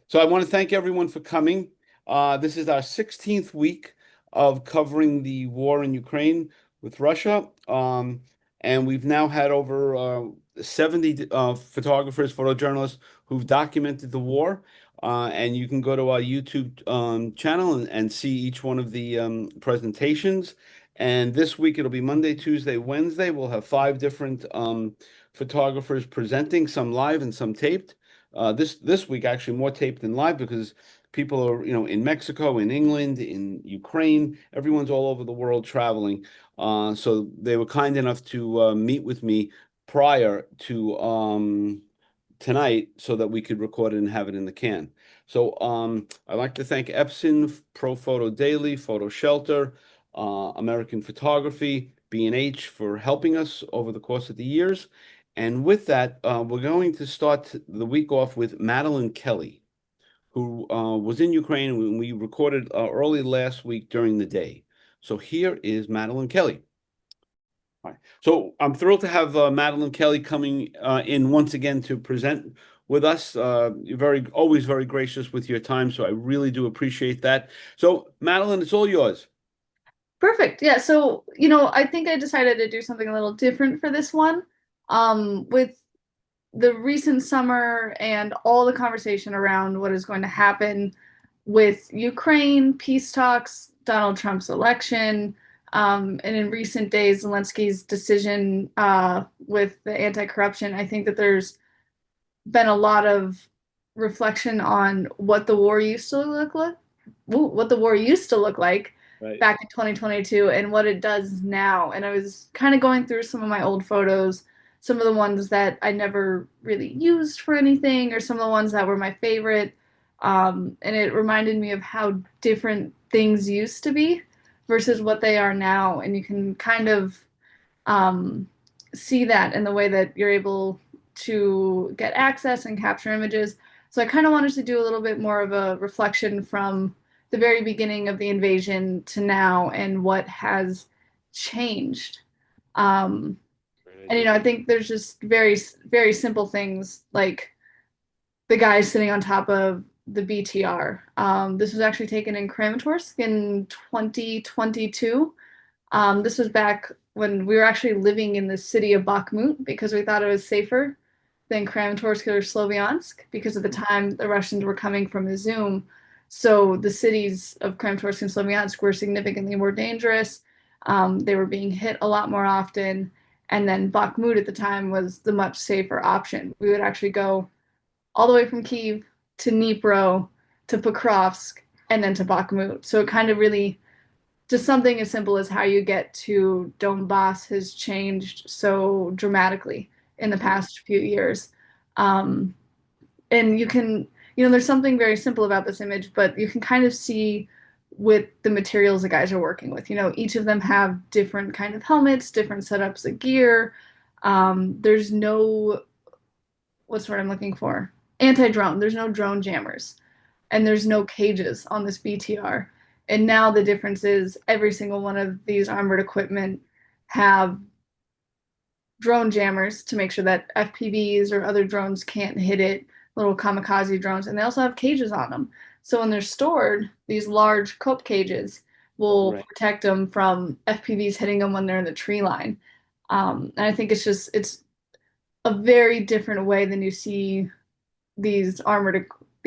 So I want to thank everyone for coming. This is our 16th week of covering the war in Ukraine with Russia. And we've now had over 70 photographers, photojournalists who've documented the war. And you can go to our YouTube channel and see each one of the presentations. And this week it'll be Monday, Tuesday, Wednesday. We'll have five different photographers presenting, some live and some taped. This week actually more taped than live because people are in Mexico, in England, in Ukraine. Everyone's all over the world traveling. So they were kind enough to meet with me prior to tonight so that we could record it and have it in the can. So I'd like to thank Epson, Pro Photo Daily, Photo Shelter, American Photography, B&H for helping us over the course of the years. And with that, we're going to start the week off with Madeleine Kelly, who was in Ukraine when we recorded early last week during the day. So here is Madeleine Kelly. All right. So I'm thrilled to have Madeleine Kelly coming in once again to present with us. You're always very gracious with your time, so I really do appreciate that. So Madeleine, it's all yours. Perfect. Yeah. So, I think I decided to do something a little different for this one. With the recent summer and all the conversation around what is going to happen with Ukraine, peace talks, Donald Trump's election, and in recent days, Zelensky's decision with the anti-corruption, I think that there's been a lot of reflection on what the war used to look like, what the war used to look like Right. back in 2022 and what it does now. And I was kind of going through some of my old photos, some of the ones that I never really used for anything, or some of the ones that were my favorite. And it reminded me of how different things used to be versus what they are now. And you can kind of um, see that in the way that you're able to get access and capture images. So I kind of wanted to do a little bit more of a reflection from the very beginning of the invasion to now and what has changed. Um, Great and idea. I think there's just very simple things like the guy sitting on top of the BTR. This was actually taken in Kramatorsk in 2022. This was back when we were actually living in the city of Bakhmut because we thought it was safer than Kramatorsk or Sloviansk because at the time the Russians were coming from Izum. So the cities of Kramatorsk and Sloviansk were significantly more dangerous. They were being hit a lot more often. And then Bakhmut at the time was the much safer option. We would actually go all the way from Kiev to Dnipro to Pokrovsk and then to Bakhmut. So it kind of really just something as simple as how you get to Donbass has changed so dramatically in the past few years. Um, and there's something very simple about this image, but you can kind of see with the materials the guys are working with. Each of them have different kind of helmets, different setups of gear. There's no, what's the word I'm looking for? Anti-drone. There's no drone jammers and there's no cages on this BTR. And now the difference is every single one of these armored equipment have drone jammers to make sure that FPVs or other drones can't hit it, little kamikaze drones, and they also have cages on them. So when they're stored, these large cope cages will Right. protect them from FPVs hitting them when they're in the tree line. And I think it's a very different way than you see these the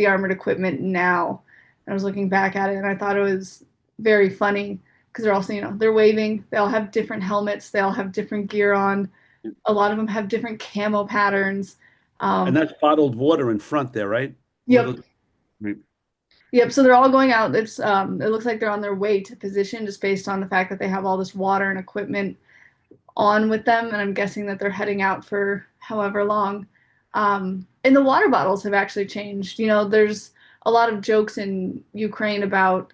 armored equipment now. And I was looking back at it and I thought it was very funny because they're also, they're waving. They all have different helmets. They all have different gear on. A lot of them have different camo patterns. And Um, that's bottled water in front there, right? yep, Little. Right. yep. So they're all going out. It looks like they're on their way to position just based on the fact that they have all this water and equipment on with them, and I'm guessing that they're heading out for however long. And the water bottles have actually changed. There's a lot of jokes in Ukraine about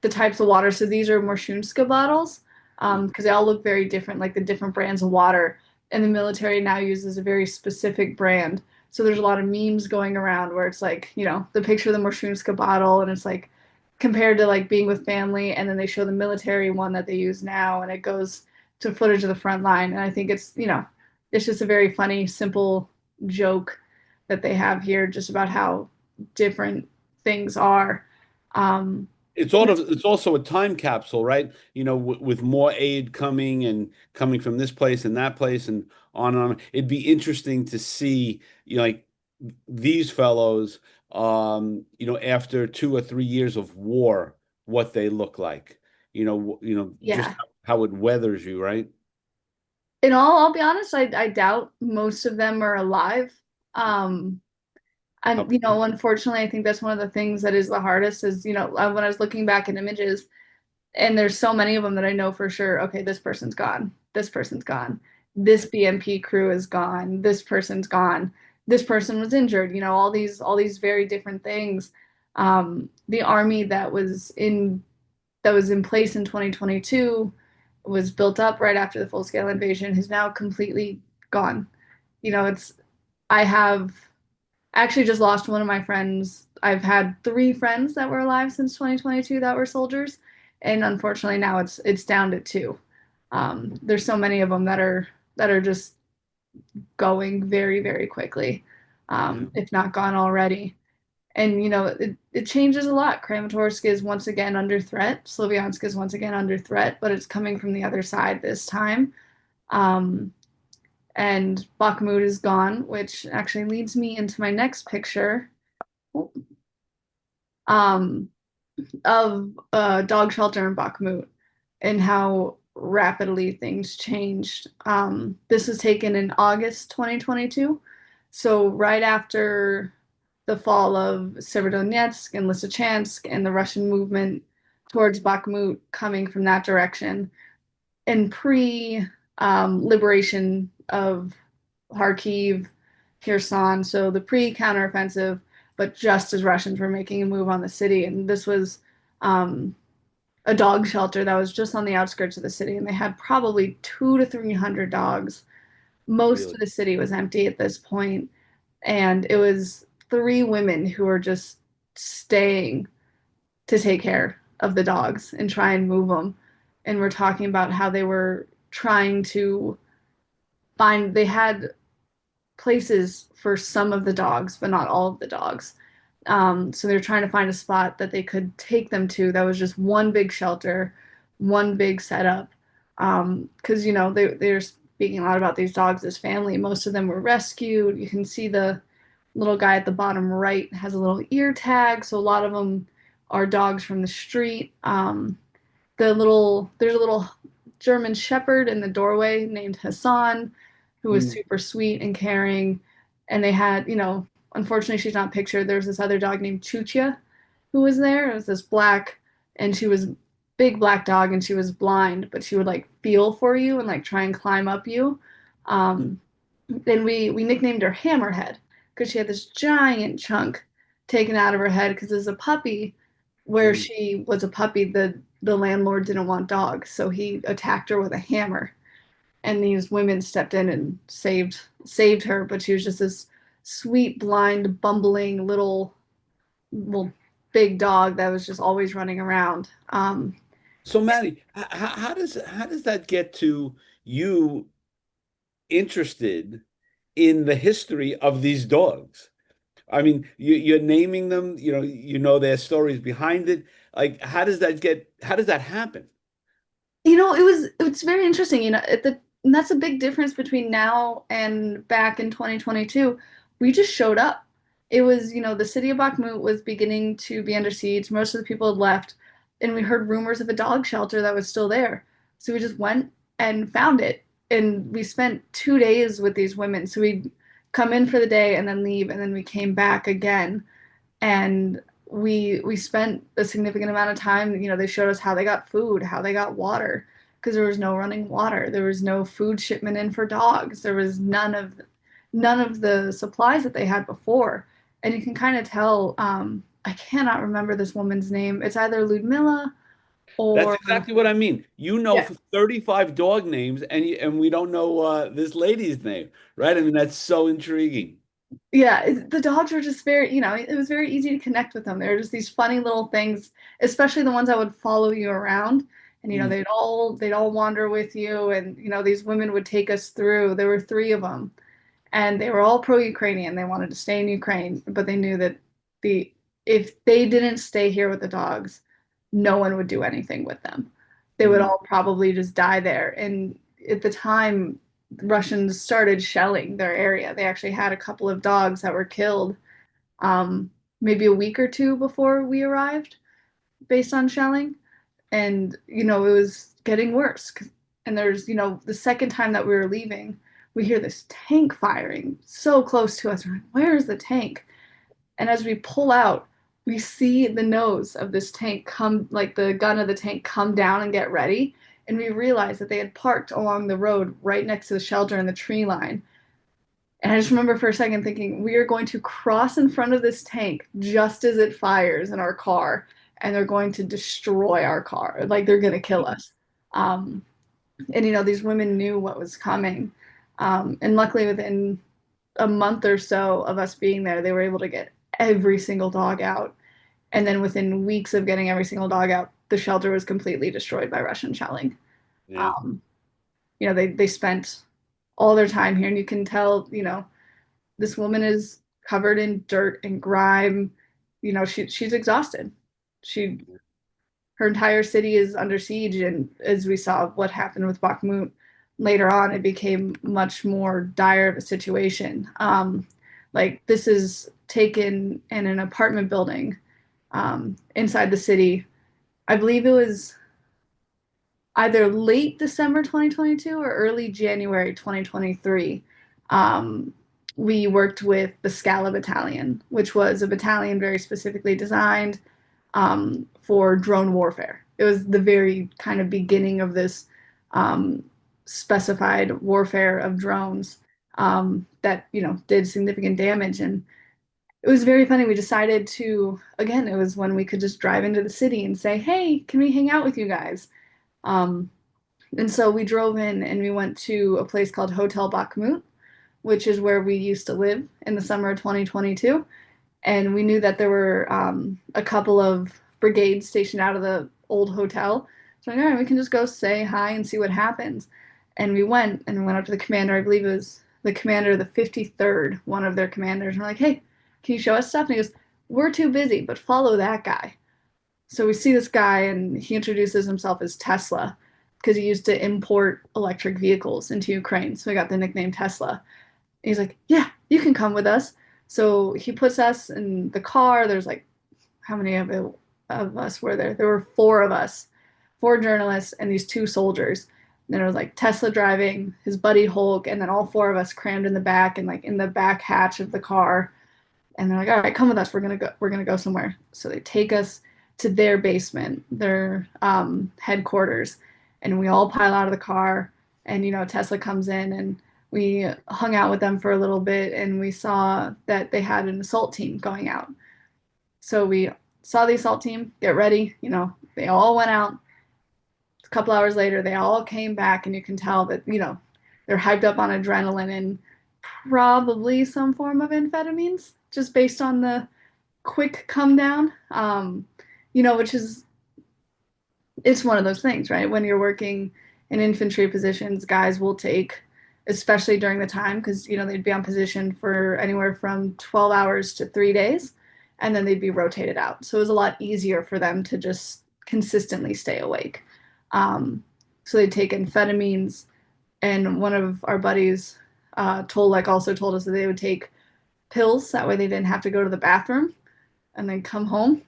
the types of water. So these are Morshunska bottles because they all look very different, like the different brands of water. And the military now uses a very specific brand. So there's a lot of memes going around where it's like, the picture of the Morshunska bottle, and it's like compared to like being with family, and then they show the military one that they use now, and it goes to footage of the front line. And I think it's just a very funny, simple joke that they have here just about how different things are. Um, It's also a time capsule, right? W with more aid coming and coming from this place and that place and on and on. It'd be interesting to see, like these fellows, after 2 or 3 years of war, what they look like. Just yeah. how it weathers you, right? I'll be honest, I doubt most of them are alive. Um, How, and unfortunately, I think that's one of the things that is the hardest is, when I was looking back at images, and there's so many of them that I know for sure, okay, this person's gone. This person's gone. This BMP crew is gone. This person's gone. This person was injured. All these very different things. The army that was in place in 2022 was built up right after the full-scale invasion is now completely gone. It's I have actually just lost one of my friends. I've had three friends that were alive since 2022 that were soldiers, and unfortunately now it's down to two. There's so many of them that are just going very, very quickly, yeah, if not gone already. And it changes a lot. Kramatorsk is once again under threat. Slovyansk is once again under threat, but it's coming from the other side this time. Um, and Bakhmut is gone, which actually leads me into my next picture. Um, of a dog shelter in Bakhmut and how rapidly things changed. This was taken in August 2022, so right after the fall of Severodonetsk and Lysychansk and the Russian movement towards Bakhmut coming from that direction, and pre liberation of Kharkiv, Kherson, so the pre counteroffensive, but just as Russians were making a move on the city. And this was um, a dog shelter that was just on the outskirts of the city, and they had probably 200 to 300 dogs. Most really. of the city was empty at this point, and it was three women who were just staying to take care of the dogs and try and move them. And we're talking about how they were trying to they had places for some of the dogs, but not all of the dogs. So they're trying to find a spot that they could take them to that was just one big shelter, one big setup. Because they're speaking a lot about these dogs as family. Most of them were rescued. You can see the little guy at the bottom right has a little ear tag, so a lot of them are dogs from the street. There's a little German Shepherd in the doorway named Hassan, who was Mm, super sweet and caring. And they had, unfortunately she's not pictured. There was this other dog named Chuchia who was there. It was this black, and she was big black dog, and she was blind, but she would like feel for you and like try and climb up you. Um, and we nicknamed her Hammerhead because she had this giant chunk taken out of her head because as a puppy, where mm. she was a puppy, the landlord didn't want dogs, so he attacked her with a hammer. And these women stepped in and saved her, but she was just this sweet, blind, bumbling little big dog that was just always running around. So, Maddie, how does that get to you interested in the history of these dogs? I mean, you're naming them, their stories behind it. Like, how does that happen? It's very interesting, and that's a big difference between now and back in 2022. We just showed up. It was, the city of Bakhmut was beginning to be under siege. Most of the people had left, and we heard rumors of a dog shelter that was still there. So we just went and found it. And we spent 2 days with these women. So we'd come in for the day and then leave, and then we came back again, and we spent a significant amount of time. They showed us how they got food, how they got water, because there was no running water, there was no food shipment in for dogs, there was none of the supplies that they had before. And you can kind of tell. I cannot remember this woman's name. It's either Ludmilla That's or exactly what I mean. You know, yeah. for 35 dog names, and we don't know this lady's name, right? I mean, that's so intriguing. Yeah, the dogs were just very, it was very easy to connect with them. They were just these funny little things, especially the ones that would follow you around. And Mm. they'd all wander with you, and these women would take us through. There were three of them, and they were all pro-Ukrainian. They wanted to stay in Ukraine, but they knew that the if they didn't stay here with the dogs, no one would do anything with them. They would Mm, all probably just die there. And at the time, the Russians started shelling their area. They actually had a couple of dogs that were killed maybe a week or two before we arrived based on shelling. And, it was getting worse. And there's, the second time that we were leaving, we hear this tank firing so close to us. We're like, where is the tank? And as we pull out, we see the nose of this tank come, like the gun of the tank come down and get ready. And we realize that they had parked along the road right next to the shelter and the tree line. And I just remember for a second thinking, we are going to cross in front of this tank just as it fires in our car, and they're going to destroy our car. Like they're going to kill us. Um, and, these women knew what was coming. And luckily, within a month or so of us being there, they were able to get every single dog out. And then within weeks of getting every single dog out, the shelter was completely destroyed by Russian shelling. yeah, Um, they spent all their time here, and you can tell, this woman is covered in dirt and grime. She's exhausted. She Her entire city is under siege, and as we saw what happened with Bakhmut later on, it became much more dire of a situation. Like this is taken in an apartment building inside the city. I believe it was either late December 2022 or early January 2023. Um, we worked with the Scala Battalion, which was a battalion very specifically designed for drone warfare. It was the very kind of beginning of this um, specified warfare of drones that did significant damage. And it was very funny. We decided to, again, it was when we could just drive into the city and say, "Hey, can we hang out with you guys?" Um, and so we drove in and we went to a place called Hotel Bakhmut, which is where we used to live in the summer of 2022. And we knew that there were a couple of brigades stationed out of the old hotel. So like, all right, we can just go say hi and see what happens. And we went up to the commander. I believe it was the commander of the 53rd, one of their commanders. And we're like, hey, can you show us stuff? And he goes, we're too busy, but follow that guy. So we see this guy, and he introduces himself as Tesla because he used to import electric vehicles into Ukraine. So he got the nickname Tesla. And he's like, yeah, you can come with us. So he puts us in the car. There's like, how many of us were there? There were four of us, four journalists, and these two soldiers. And then it was like Tesla driving, his buddy Hulk, and then all four of us crammed in the back and like in the back hatch of the car. And they're like, all right, come with us. We're gonna go somewhere. So they take us to their basement, their headquarters, and we all pile out of the car. And Tesla comes in, and we hung out with them for a little bit, and we saw that they had an assault team going out. So we saw the assault team get ready. They all went out. A couple hours later, they all came back, and you can tell that they're hyped up on adrenaline and probably some form of amphetamines, just based on the quick come down. Which is it's one of those things, right? When you're working in infantry positions, guys will take, especially during the time, because they'd be on position for anywhere from 12 hours to 3 days, and then they'd be rotated out. So it was a lot easier for them to just consistently stay awake. So they'd take amphetamines, and one of our buddies also told us that they would take pills that way they didn't have to go to the bathroom and then come home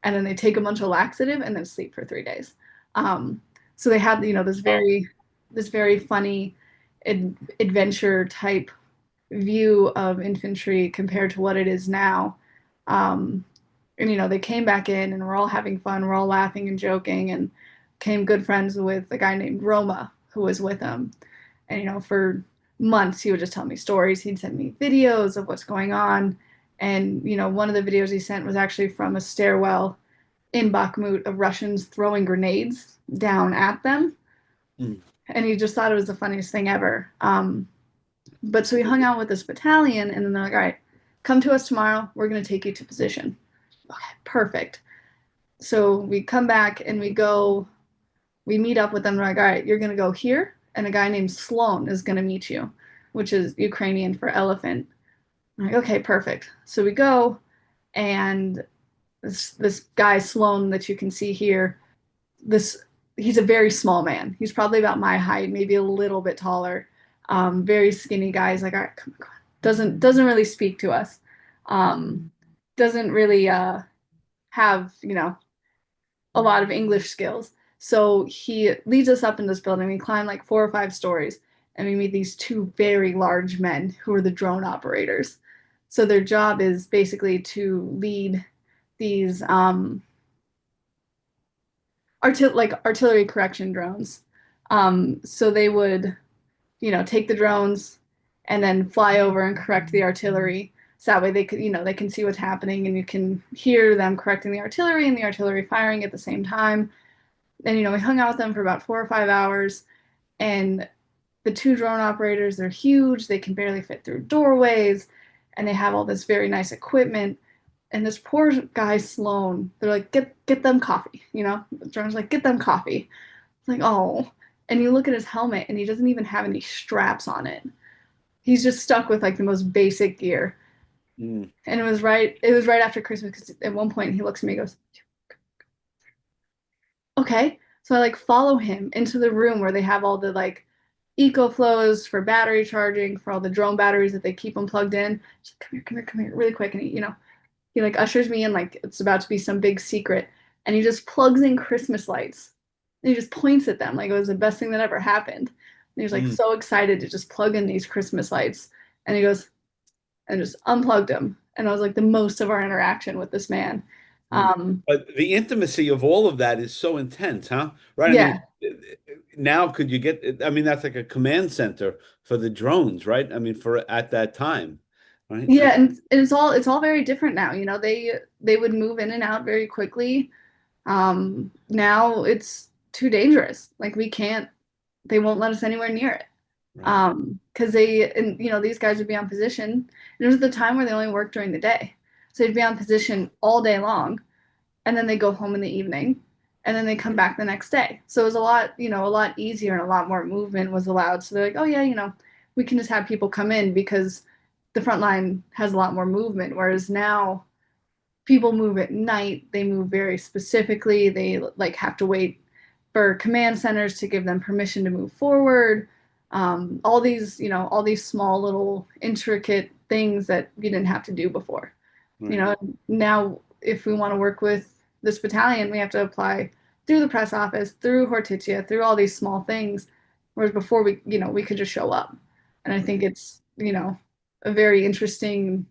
and then they take a bunch of laxative and then sleep for 3 days. Um, so they had this very funny adventure type view of infantry compared to what it is now. Um, and they came back in and we're all having fun, we're all laughing and joking, and became good friends with a guy named Roma who was with him. And for months he would just tell me stories. He'd send me videos of what's going on. And one of the videos he sent was actually from a stairwell in Bakhmut of Russians throwing grenades down at them. mm, And he just thought it was the funniest thing ever. But so we hung out with this battalion, and then they're like, all right, come to us tomorrow. We're going to take you to position. Okay, perfect. So we come back and we meet up with them. They're like, all right, you're going to go here, and a guy named Sloan is going to meet you, which is Ukrainian for elephant. I'm like, okay, perfect. So we go, and this guy Sloan that you can see here, this he's a very small man. He's probably about my height, maybe a little bit taller. Very skinny guy. He's like, all right, come on. Doesn't really speak to us. Doesn't really have a lot of English skills. So he leads us up in this building. We climb like 4 or 5 stories, and we meet these two very large men who are the drone operators. So their job is basically to lead these artillery correction drones. So they would, take the drones and then fly over and correct the artillery. So that way they could, they can see what's happening and you can hear them correcting the artillery and the artillery firing at the same time. And, we hung out with them for about 4 or 5 hours. And the two drone operators, they're huge. They can barely fit through doorways. And they have all this very nice equipment. And this poor guy, Sloan, they're like, get them coffee. The drone's like, get them coffee. It's like, oh. And you look at his helmet and he doesn't even have any straps on it. He's just stuck with like the most basic gear. Mm. And it was right after Christmas because at one point he looks at me and goes, okay. So I like follow him into the room where they have all the like eco flows for battery charging for all the drone batteries that they keep them plugged in. Just come here, really quick. And he like ushers me in like it's about to be some big secret. And he just plugs in Christmas lights. And he just points at them like it was the best thing that ever happened. And he was like Mm. so excited to just plug in these Christmas lights. And he goes and just unplugged them. And I was like the most of our interaction with this man. Mm. Um, But the intimacy of all of that is so intense, huh? Right? I mean, yeah, now could you get, I mean, that's like a command center for the drones, right? I mean, for at that time, right? yeah, and it's all very different now. They would move in and out very quickly. Now it's too dangerous. Like we can't. They won't let us anywhere near it. Right, Because these guys would be on position. And it was the time where they only worked during the day, so they'd be on position all day long, and then they go home in the evening, and then they come back the next day. So it was a lot easier and a lot more movement was allowed. So they're like, oh yeah, we can just have people come in because the front line has a lot more movement. Whereas now people move at night. They move very specifically. They like have to wait for command centers to give them permission to move forward. All these small little intricate things that we didn't have to do before. right, Now if we want to work with this battalion, we have to apply through the press office, through Hortitia, through all these small things. Whereas before we could just show up. And I think right. it's, a very interesting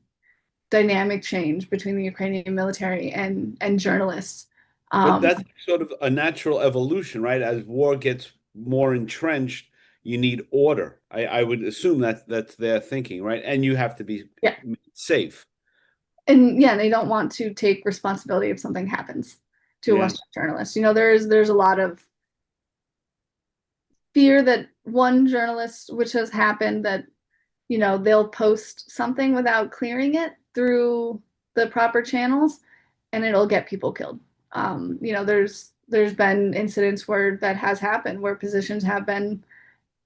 dynamic change between the Ukrainian military and journalists. But Um, that's sort of a natural evolution, right? As war gets more entrenched, you need order. I would assume that that's their thinking, right? And you have to be yeah, safe. and yeah, they don't want to take responsibility if something happens to a Yeah, Western journalist. There's a lot of fear that one journalist, which has happened, that they'll post something without clearing it through the proper channels, and it'll get people killed. There's been incidents where that has happened, where positions have been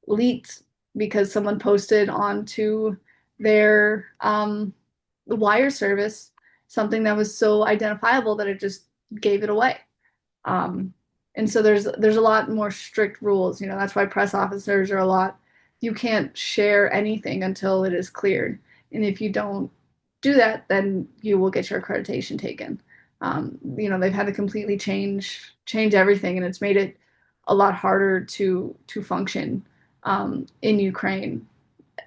leaked because someone posted onto their wire service something that was so identifiable that it just gave it away. Um, and so there's a lot more strict rules. That's why press officers are a lot. You can't share anything until it is cleared, and if you don't do that, then you will get your accreditation taken. They've had to completely change everything, and it's made it a lot harder to function in Ukraine.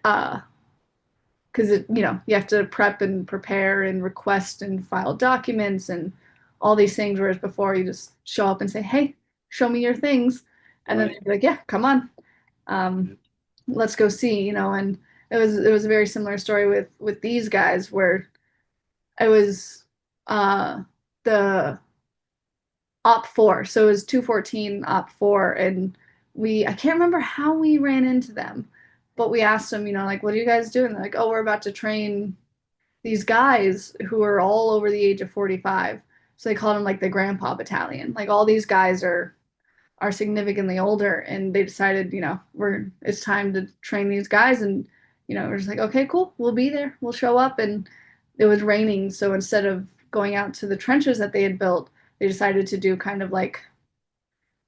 Because you have to prep and prepare and request and file documents and all these things, whereas before you just show up and say, hey, show me your things, and then right. they'd be like, yeah, come on, um, let's go see. And it was a very similar story with these guys where I was the op 4, so it was 214 op 4, and I can't remember how we ran into them, but we asked them, like, what are you guys doing? They're like, oh, we're about to train these guys who are all over the age of 45. So they called them like the grandpa battalion. Like all these guys are significantly older, and they decided, it's time to train these guys. And we're just like, okay, cool, we'll be there, we'll show up. And it was raining, so instead of going out to the trenches that they had built, they decided to do kind of like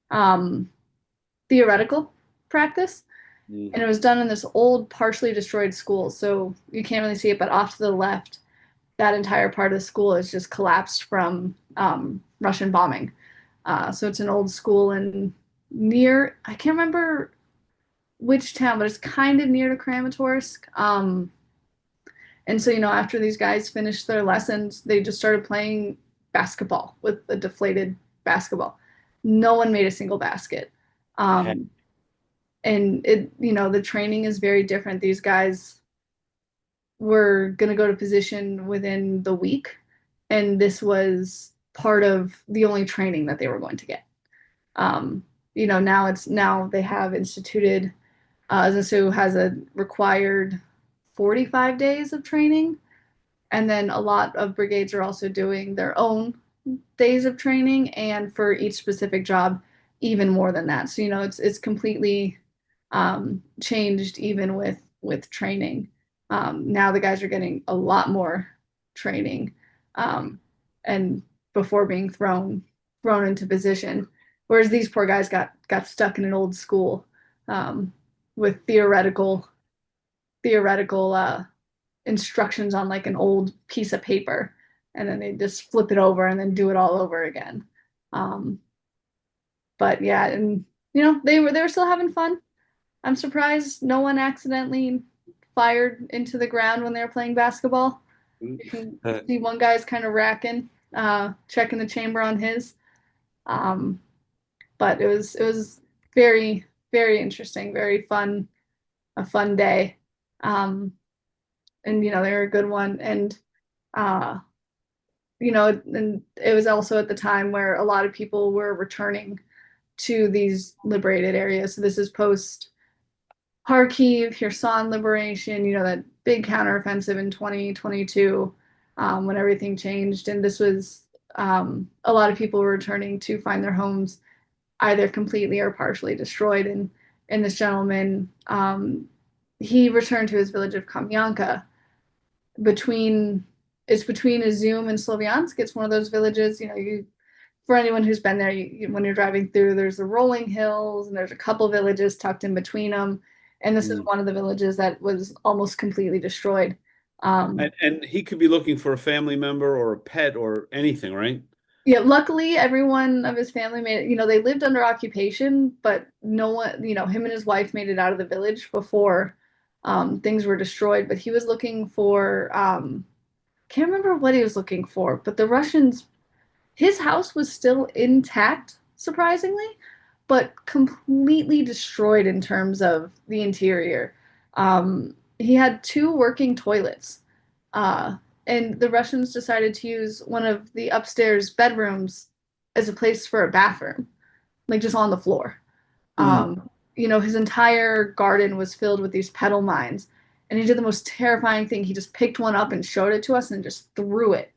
um, theoretical practice. Mm. And it was done in this old, partially destroyed school. So you can't really see it, but off to the left, that entire part of the school is just collapsed from Russian bombing. So it's an old school and near, I can't remember which town, but it's kind of near to Kramatorsk. And so, after these guys finished their lessons, they just started playing basketball with a deflated basketball. No one made a single basket. Heck. Um, and the training is very different. These guys were going to go to position within the week, and this was part of the only training that they were going to get. Um, now they have instituted ZSU has a required 45 days of training, and then a lot of brigades are also doing their own days of training, and for each specific job, even more than that. So it's completely changed even with training. Now the guys are getting a lot more training, and before being thrown into position, whereas these poor guys got stuck in an old school with theoretical instructions on like an old piece of paper, and then they just flip it over and then do it all over again. Um, but yeah, and they were still having fun. I'm surprised no one accidentally fired into the ground when they were playing basketball. You can Uh, see one guy's kind of racking, checking the chamber on his. Um, but it was very, very interesting, very fun, a fun day. Um, and they were a good one. And uh, and it was also at the time where a lot of people were returning to these liberated areas. So this is post Kharkiv, Kherson liberation, that big counteroffensive in 2022, when everything changed. And this was a lot of people were returning to find their homes either completely or partially destroyed. And this gentleman, he returned to his village of Kamyanka between it's between Izum and Slovyansk. It's one of those villages, for anyone who's been there, when you're driving through, there's the rolling hills and there's a couple villages tucked in between them. And this is mm. one of the villages that was almost completely destroyed. Um, And he could be looking for a family member or a pet or anything, right? yeah, luckily, everyone of his family made it. They lived under occupation, but no one, him and his wife made it out of the village before things were destroyed. But he was looking for, can't remember what he was looking for, but the Russians his house was still intact, surprisingly, but completely destroyed in terms of the interior. He had two working toilets, uh, and the Russians decided to use one of the upstairs bedrooms as a place for a bathroom, like just on the floor. Mm. His entire garden was filled with these petal mines, and he did the most terrifying thing. He just picked one up and showed it to us and just threw it.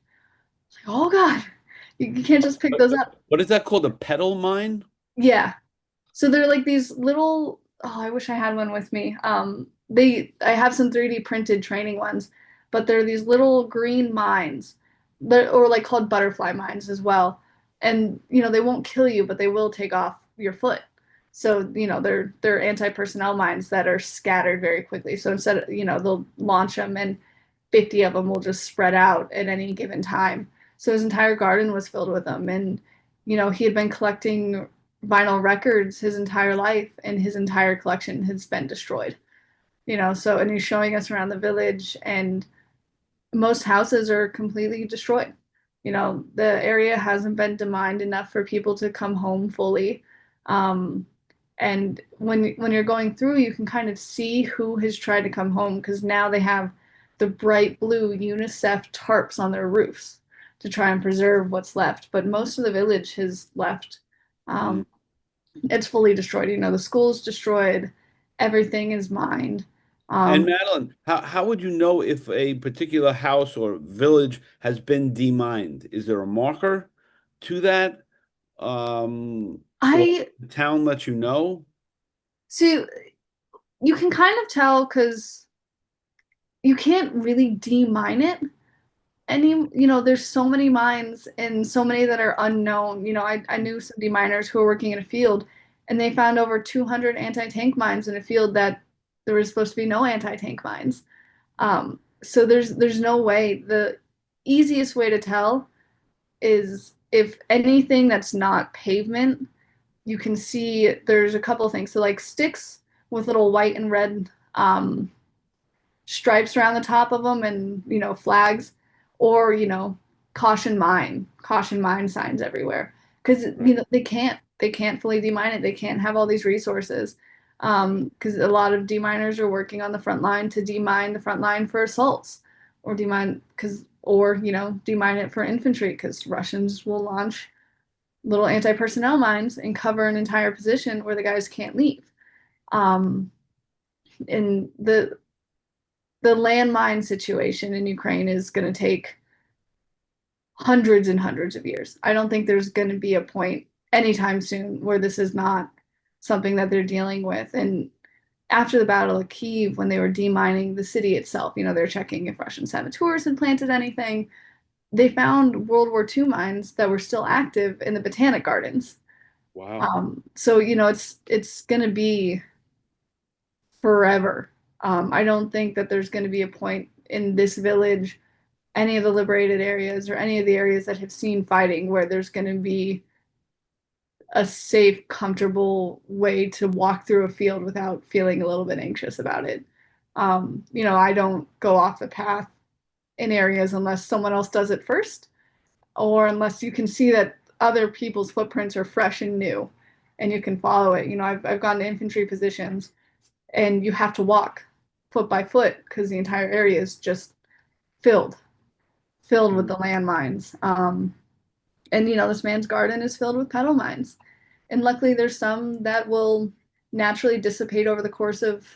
Oh God, you can't just pick those up. What is that called? A pedal mine? Yeah. So they're like these little, oh, I wish I had one with me. I have some 3D printed training ones, but they're these little green mines that or like called butterfly mines as well. And they won't kill you, but they will take off your foot. So, they're anti-personnel mines that are scattered very quickly. So instead of, they'll launch them and 50 of them will just spread out at any given time. So his entire garden was filled with them. And, he had been collecting vinyl records his entire life, and his entire collection has been destroyed. And he's showing us around the village, and most houses are completely destroyed. The area hasn't been demined enough for people to come home fully. Um, and when you're going through, you can kind of see who has tried to come home because now they have the bright blue UNICEF tarps on their roofs to try and preserve what's left. But most of the village has left. Mm. It's fully destroyed. The school's destroyed. Everything is mined. And Um, Madeline, how would you know if a particular house or village has been demined? Is there a marker to that? Or I the town lets you know? see you can kind of tell because you can't really demine it, any, there's so many mines and so many that are unknown. I knew some deminers who were working in a field and they found over 200 anti-tank mines in a field that there was supposed to be no anti-tank mines. So there's no way. The easiest way to tell is if anything that's not pavement, you can see there's a couple things. So like sticks with little white and red stripes around the top of them and flags, or caution mine signs everywhere, because Right. they can't fully demine it. They can't have all these resources, because a lot of deminers are working on the front line to demine the front line for assaults, or demine it for infantry, because Russians will launch little anti-personnel mines and cover an entire position where the guys can't leave. And the landmine situation in Ukraine is going to take hundreds and hundreds of years. I don't think there's going to be a point anytime soon where this is not something that they're dealing with. And after the Battle of Kyiv, when they were demining the city itself, they're checking if Russian saboteurs had planted anything. They found World War II mines that were still active in the Botanic Gardens. Wow. So it's going to be forever. I don't think that there's going to be a point in this village, any of the liberated areas, or any of the areas that have seen fighting, where there's going to be a safe, comfortable way to walk through a field without feeling a little bit anxious about it. I don't go off the path in areas unless someone else does it first, or unless you can see that other people's footprints are fresh and new and you can follow it. I've gone to infantry positions and you have to walk foot by foot because the entire area is just filled filled with Mm. the landmines. And this man's garden is filled with petal mines. And luckily, there's some that will naturally dissipate over the course of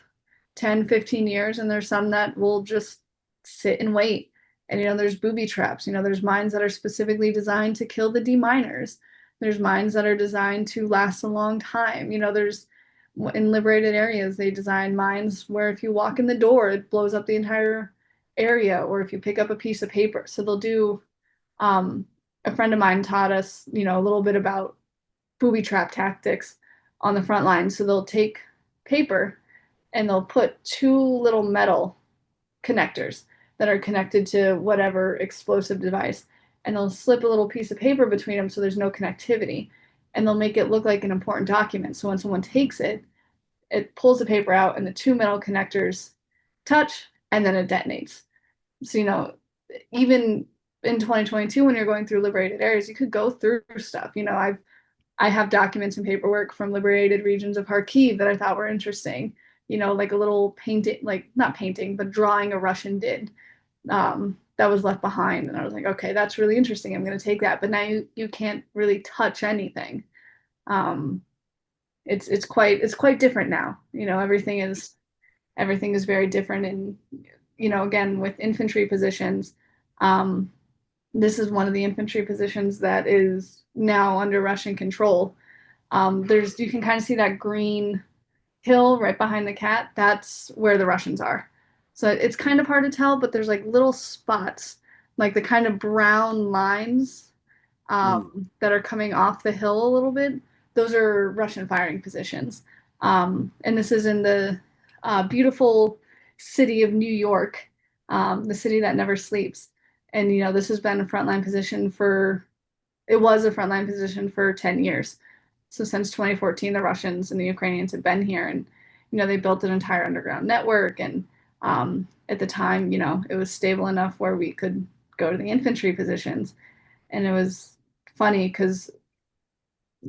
10, 15 years, and there's some that will just sit and wait. And there's booby traps. There's mines that are specifically designed to kill the deminers. There's mines that are designed to last a long time. There's in liberated areas, they design mines where if you walk in the door, it blows up the entire area, or if you pick up a piece of paper. So they'll do um, a friend of mine taught us, a little bit about booby trap tactics on the front line. So they'll take paper and they'll put two little metal connectors that are connected to whatever explosive device, and they'll slip a little piece of paper between them so there's no connectivity. And they'll make it look like an important document. So when someone takes it, it pulls the paper out and the two metal connectors touch and then it detonates. So, even in 2022, when you're going through liberated areas, you could go through stuff. I have documents and paperwork from liberated regions of Kharkiv that I thought were interesting. Like a little painting, like not painting, but drawing a Russian did, that was left behind. And I was like, okay, that's really interesting. I'm going to take that. But now you can't really touch anything. Um, it's quite different now. Everything is very different. And again, with infantry positions, um, this is one of the infantry positions that is now under Russian control. There's You can kind of see that green hill right behind the cat. That's where the Russians are. So it's kind of hard to tell, but there's like little spots, like the kind of brown lines Mm. that are coming off the hill a little bit. Those are Russian firing positions. And this is in the beautiful city of New York, the city that never sleeps. And, this has been a frontline position it was a frontline position for 10 years. So since 2014, the Russians and the Ukrainians have been here, and, they built an entire underground network. And at the time, it was stable enough where we could go to the infantry positions. And it was funny because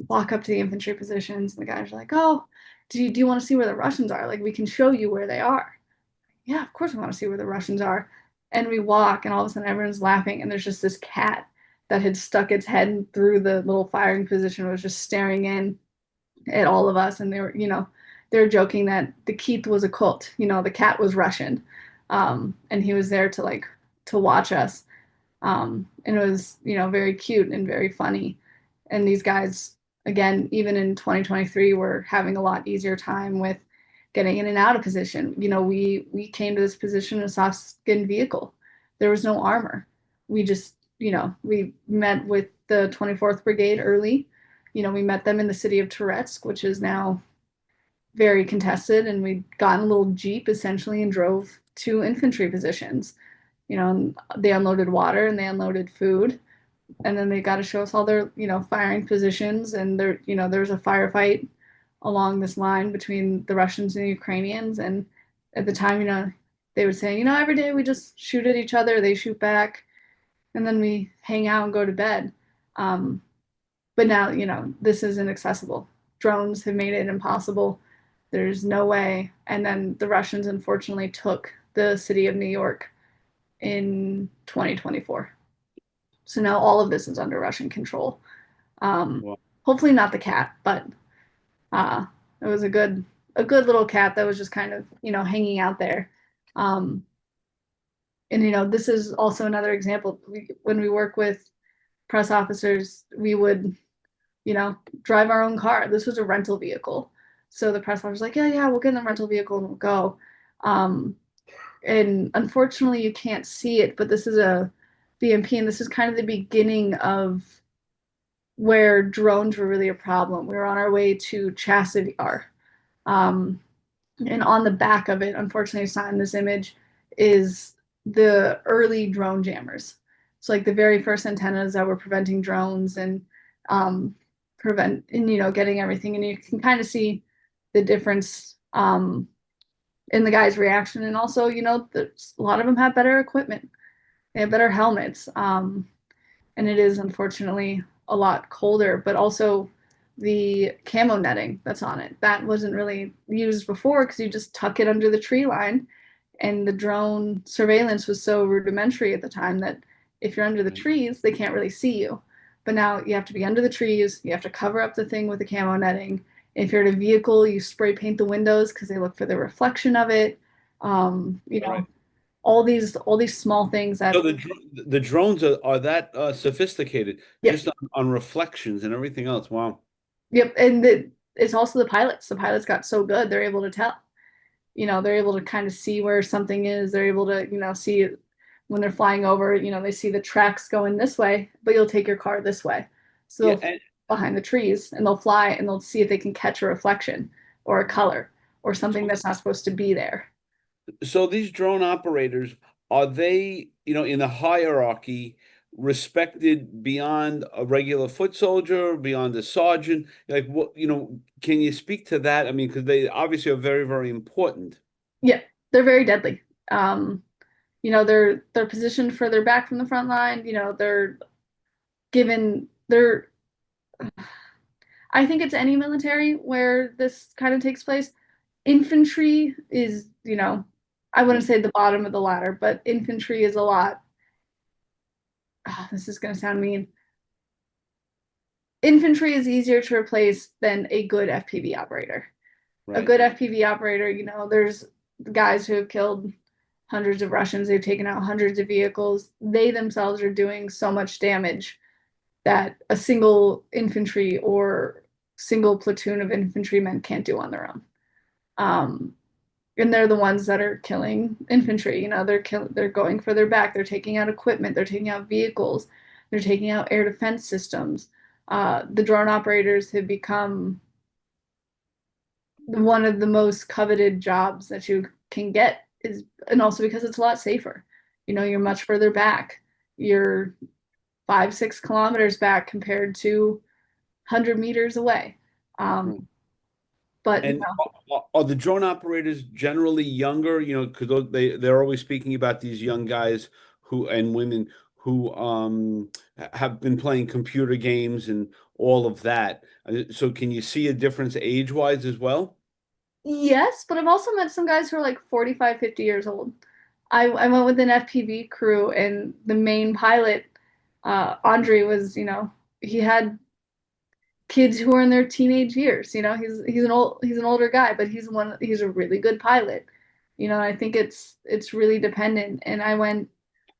walk up to the infantry positions and the guys are like, oh, do you want to see where the Russians are? Like, we can show you where they are. Yeah, of course we want to see where the Russians are. And we walk, and all of a sudden everyone's laughing, and there's just this cat that had stuck its head through the little firing position, was just staring in at all of us. And they were joking that the Keith was a cult. The cat was Russian, and he was there to watch us. And it was, very cute and very funny. And these guys, again, even in 2023, were having a lot easier time with getting in and out of position. We came to this position in a soft skinned vehicle. There was no armor. we just, we met with the 24th Brigade early. We met them in the city of Touretsk, which is now very contested, and we got in a little Jeep essentially and drove to infantry positions. And they unloaded water and they unloaded food, and then they got to show us all their, firing positions. And there's a firefight along this line between the Russians and the Ukrainians. And at the time, they would say, every day we just shoot at each other, they shoot back, and then we hang out and go to bed. Um, but now, this is inaccessible. Drones have made it impossible. There's no way. And then the Russians unfortunately took the city of New York in 2024. So now all of this is under Russian control. Um, Well, Hopefully not the cat, but uh, it was a good little cat that was just kind of, hanging out there. Um, and this is also another example. When we work with press officers, we would, drive our own car. This was a rental vehicle. So the press officer was like, yeah, yeah, we'll get in the rental vehicle and we'll go. Um, and unfortunately, you can't see it, but this is a BMP, and this is kind of the beginning of where drones were really a problem. We were on our way to Chasseviar. Um, and on the back of it, unfortunately, it's not in this image, is the early drone jammers. So like the very first antennas that were preventing drones and getting everything. And you can kind of see the difference in the guy's reaction. And also, a lot of them have better equipment. They have better helmets. And it is unfortunately a lot colder, but also the camo netting that's on it. That wasn't really used before because you just tuck it under the tree line, and the drone surveillance was so rudimentary at the time that if you're under the right. trees, they can't really see you. But now you have to be under the trees, you have to cover up the thing with the camo netting. If you're in a vehicle, you spray paint the windows because they look for the reflection of it. Um, you Right. know, all these small things So that, the drones are that sophisticated, yep. just on reflections and everything else. Wow. Yep, and it's also the pilots. The pilots got so good, they're able to tell. They're able to kind of see where something is. They're able to, see it when they're flying over, they see the tracks going this way, but you'll take your car this way. So Yeah, they'll behind the trees and they'll fly and they'll see if they can catch a reflection or a color or something so that's not supposed to be there. so these drone operators, are they, in the hierarchy, respected beyond a regular foot soldier, beyond a sergeant? Like what, can you speak to that? I mean, because they obviously are very, very important. Yeah, they're very deadly. They're positioned further back from the front line. They're given they're I think it's any military where this kind of takes place. Infantry is, I wouldn't say the bottom of the ladder, but infantry is a lot. This is going to sound mean. Infantry is easier to replace than a good FPV operator. A Right. good FPV operator, there's guys who have killed hundreds of Russians, they've taken out hundreds of vehicles. They themselves are doing so much damage that a single infantry or single platoon of infantrymen can't do on their own. Um, and they're the ones that are killing infantry. They're going for their back. They're taking out equipment. They're taking out vehicles. They're taking out air defense systems. The drone operators have become one of the most coveted jobs that you can get is, and also because it's a lot safer. You're much further back. You're 5, 6 kilometers back compared to 100 meters away. Um, Right. but And are the drone operators generally younger? Because they're always speaking about these young guys who and women who have been playing computer games and all of that. So can you see a difference age-wise as well? yes, but I've also met some guys who are like 45, 50 years old. I went with an FPV crew, and the main pilot, Andre, was, he had kids who are in their teenage years. He's an older guy, but he's a really good pilot. I think it's really dependent. And I went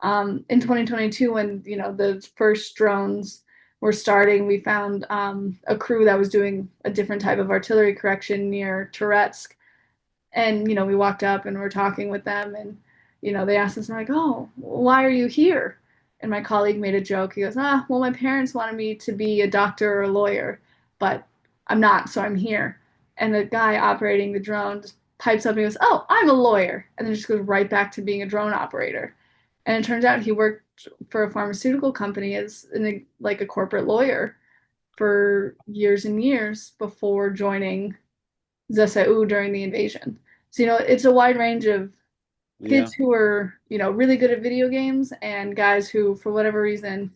in 2022 when the first drones were starting. We found a crew that was doing a different type of artillery correction near Touretsk, and we walked up and we're talking with them, and they asked us like, "Oh, why are you here?" And my colleague made a joke. He goes, ah, well, my parents wanted me to be a doctor or a lawyer, but I'm not, so I'm here. And the guy operating the drone just pipes up and he goes, oh, I'm a lawyer. And then just goes right back to being a drone operator. And it turns out he worked for a pharmaceutical company as like a corporate lawyer for years and years before joining ZSU during the invasion. So, it's a wide range of Yeah. kids who are, really good at video games and guys who, for whatever reason,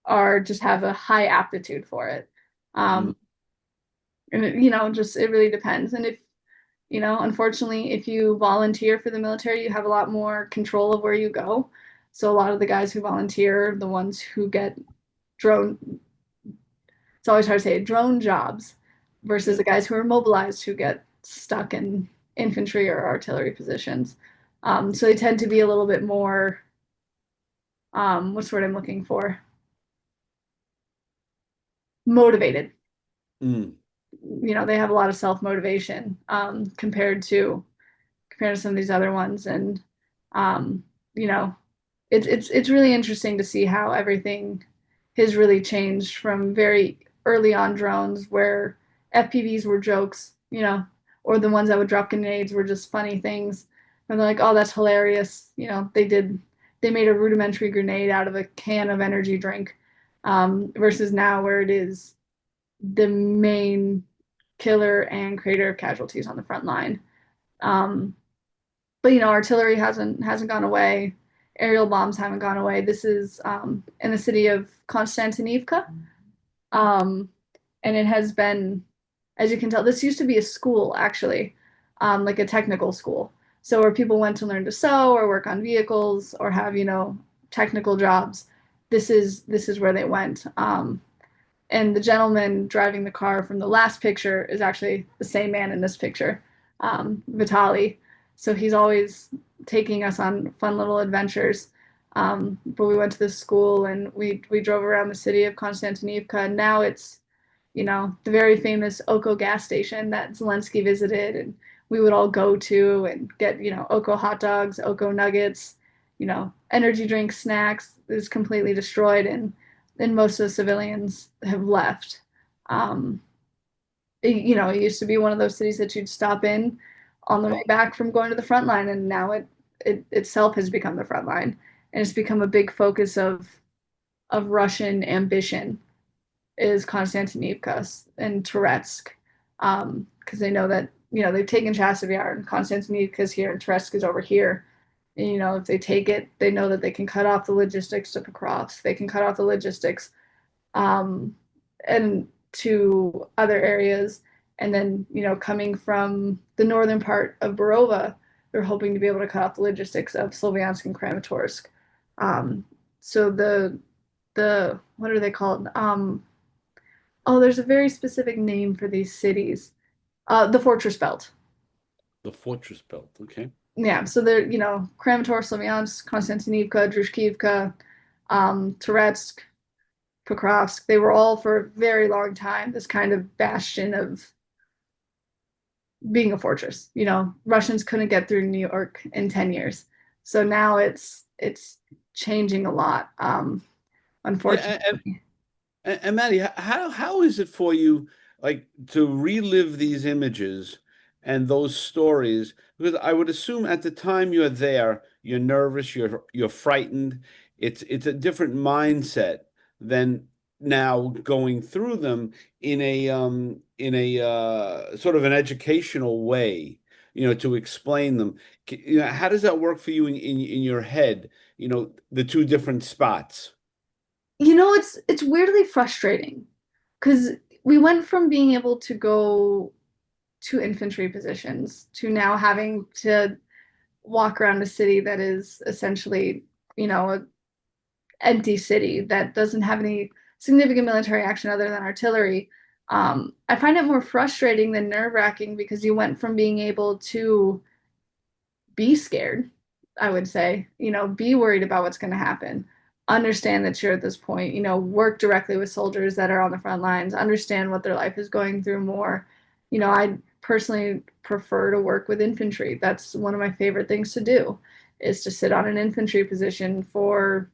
are just have a high aptitude for it. Mm. Um, and just it really depends. And if, unfortunately, if you volunteer for the military, you have a lot more control of where you go. So a lot of the guys who volunteer, the ones who get drone, it's always hard to say drone jobs versus Yeah. the guys who are mobilized who get stuck in infantry or artillery positions. So they tend to be a little bit more, what's the word I'm looking for? Motivated. Mm. They have a lot of self motivation compared to some of these other ones, and um, you know, it's really interesting to see how everything has really changed from very early on drones where FPVs were jokes, or the ones that would drop grenades were just funny things. And they're like, oh, that's hilarious. They made a rudimentary grenade out of a can of energy drink, versus now where it is the main killer and creator of casualties on the front line. Um, but artillery hasn't gone away. Aerial bombs haven't gone away. This is in the city of Konstantinivka, um, and it has been, as you can tell, this used to be a school actually, like a technical school. So where people went to learn to sew or work on vehicles or have technical jobs. This is where they went. And the gentleman driving the car from the last picture is actually the same man in this picture, Vitali. So he's always taking us on fun little adventures. But we went to this school and we drove around the city of Konstantinivka. And now it's, the very famous Oko gas station that Zelensky visited, and we would all go to and get, Oko hot dogs, Oko nuggets, energy drinks, snacks is completely destroyed, and most of the civilians have left. Um, it used to be one of those cities that you'd stop in on the way Right. back from going to the front line, and now it itself has become the front line, and it's become a big focus of Russian ambition is Konstantinivka and Touretsk, because they know that they've taken Chasivyar and Konstantinivka is here and Touretsk is over here. And, if they take it, they know that they can cut off the logistics to Pokrovsk. They can cut off the logistics, um, and to other areas. And then, coming from the northern part of Borova, they're hoping to be able to cut off the logistics of Slovyansk and Kramatorsk. Um, so the what are they called? Oh, there's a very specific name for these cities. The Fortress Belt. The fortress belt. Okay. Yeah, so they're, Kramatorsk, Slovyansk, Konstantinivka, Drushkivka, Touretsk, Pokrovsk. They were all for a very long time this kind of bastion of being a fortress. Russians couldn't get through New York in 10 years. So now it's changing a lot, Yeah. unfortunately. And Maddie, how is it for you, like, to relive these images and those stories? Because I would assume at the time you're there, you're nervous, you're frightened. It's a different mindset than now going through them in a sort of an educational way, to explain them. How does that work for you in your head? The two different spots. It's weirdly frustrating because we went from being able to go to infantry positions to now having to walk around a city that is essentially, an empty city that doesn't have any significant military action other than artillery. I find it more frustrating than nerve-wracking because you went from being able to be scared, I would say, be worried about what's going to happen. Understand that you're at this point, work directly with soldiers that are on the front lines, understand what their life is going through more. I personally prefer to work with infantry. That's one of my favorite things to do is to sit on an infantry position for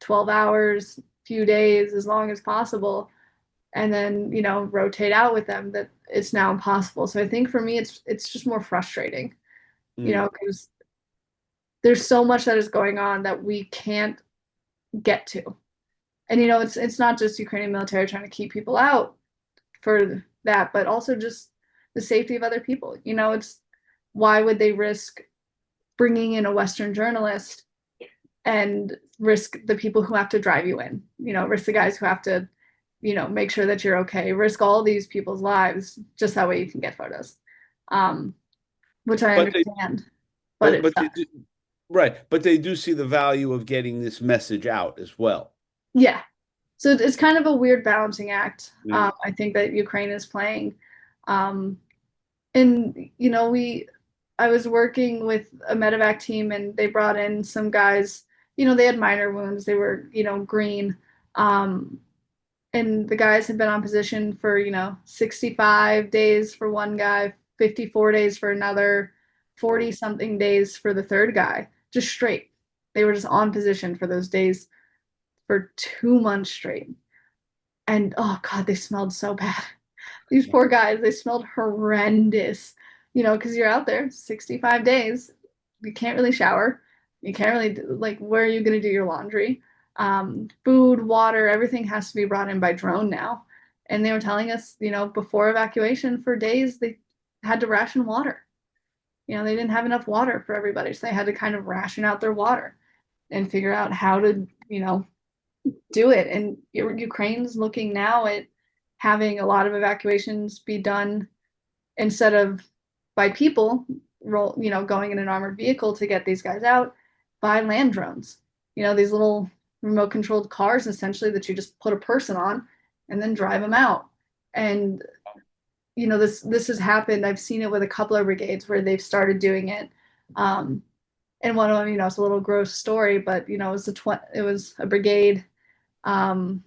12 hours, few days, as long as possible, and then, rotate out with them, that it's now impossible. So I think for me it's just more frustrating, Mm, because there's so much that is going on that we can't get to. And it's not just Ukrainian military trying to keep people out for that, but also just the safety of other people. It's why would they risk bringing in a Western journalist and risk the people who have to drive you in, risk the guys who have to, make sure that you're okay, risk all these people's lives just that way you can get photos. Um, which I but they, understand, but but it but they sucks. do, right, but they do see the value of getting this message out as well. Yeah. So it's kind of a weird balancing act. Mm, I think that Ukraine is playing. Um, and I was working with a medevac team, and they brought in some guys. They had minor wounds. They were green. Um, and the guys had been on position for 65 days for one guy, 54 days for another, 40 wow. something days for the third guy, just straight. They were just on position for those days for 2 months straight. And oh god, they smelled so bad. These poor guys, they smelled horrendous. Because you're out there 65 days, you can't really shower, you can't really like, where are you going to do your laundry? Food, water, everything has to be brought in by drone now. And they were telling us, before evacuation, for days they had to ration water. They didn't have enough water for everybody, so they had to kind of ration out their water and figure out how to do it. And Ukraine's looking now at having a lot of evacuations be done, instead of by people going in an armored vehicle to get these guys out, by land drones. These little remote controlled cars, essentially, that you just put a person on and then drive them out. And this has happened. I've seen it with a couple of brigades where they've started doing it. Um, and one of them, it's a little gross story, but it was a brigade, and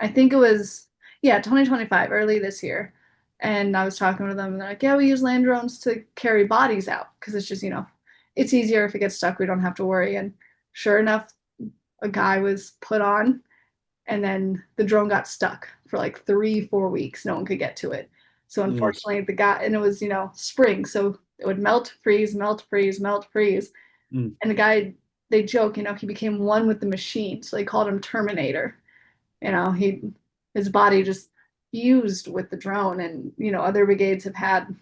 I think it was, yeah, 2025, early this year. And I was talking with them, and they're like, yeah, we use land drones to carry bodies out because it's just, it's easier if it gets stuck. We don't have to worry. And sure enough, a guy was put on, and then the drone got stuck for like 3, 4 weeks. No one could get to it. So Mm, unfortunately, the guy, and it was, spring. So it would melt, freeze, melt, freeze, melt, freeze. mm. And the guy, they joke, he became one with the machine. So they called him Terminator. His body just fused with the drone. And other brigades have had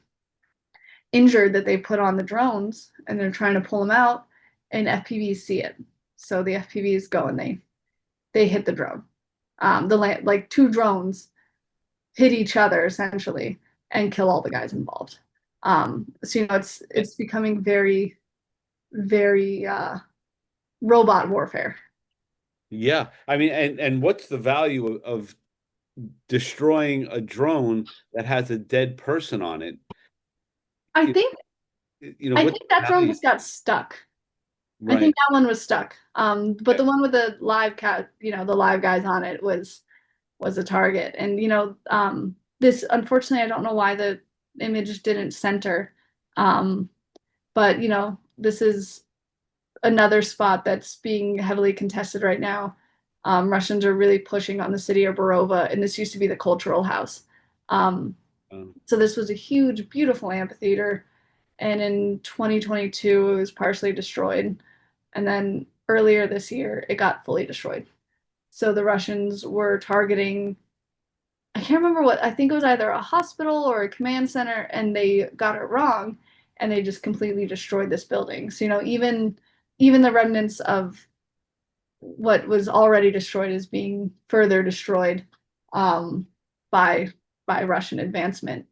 injured that they put on the drones, and they're trying to pull them out, and FPVs see it. So the FPVs go, and they hit the drone. Like two drones hit each other essentially and kill all the guys involved. So it's becoming very, very robot warfare. Yeah, I mean, and what's the value of destroying a drone that has a dead person on it? I You, think what's that the drone value? just got stuck. I think Right. that one was stuck. But Okay. the one with the live cat, the live guys on it was a target. And this, unfortunately, I don't know why the image didn't center. Um, but this is another spot that's being heavily contested right now. Russians are really pushing on the city of Borova, and this used to be the cultural house. Um, Um, so this was a huge, beautiful amphitheater, and in 2022 it was partially destroyed, and then earlier this year it got fully destroyed. So the Russians were targeting, I can't remember what, I think it was either a hospital or a command center, and they got it wrong, and they just completely destroyed this building. So even the remnants of what was already destroyed is being further destroyed, um, by Russian advancement.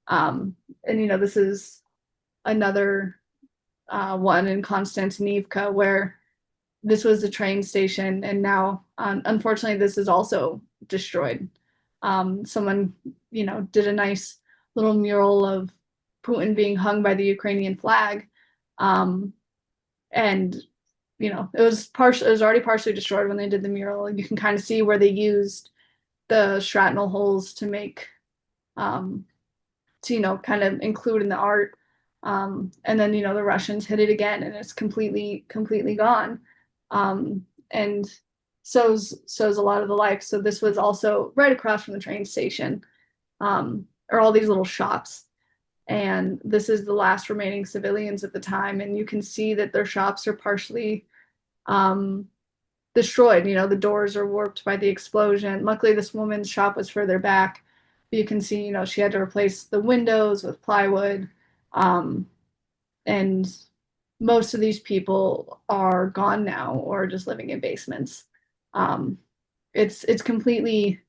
Um, and this is another one in Konstantinivka, where this was a train station, and now, unfortunately, this is also destroyed. Someone, did a nice little mural of Putin being hung by the Ukrainian flag, um, and it was already partially destroyed when they did the mural. You can kind of see where they used the shrapnel holes to make, um, to kind of include in the art. And then the Russians hit it again, and it's completely gone. and so's a lot of the life. So this was also right across from the train station, are all these little shops. And this is the last remaining civilians at the time. And you can see that their shops are partially um, destroyed. The doors are warped by the explosion. Luckily, this woman's shop was further back. But you can see, she had to replace the windows with plywood. Um, and most of these people are gone now or just living in basements. Um, it's completely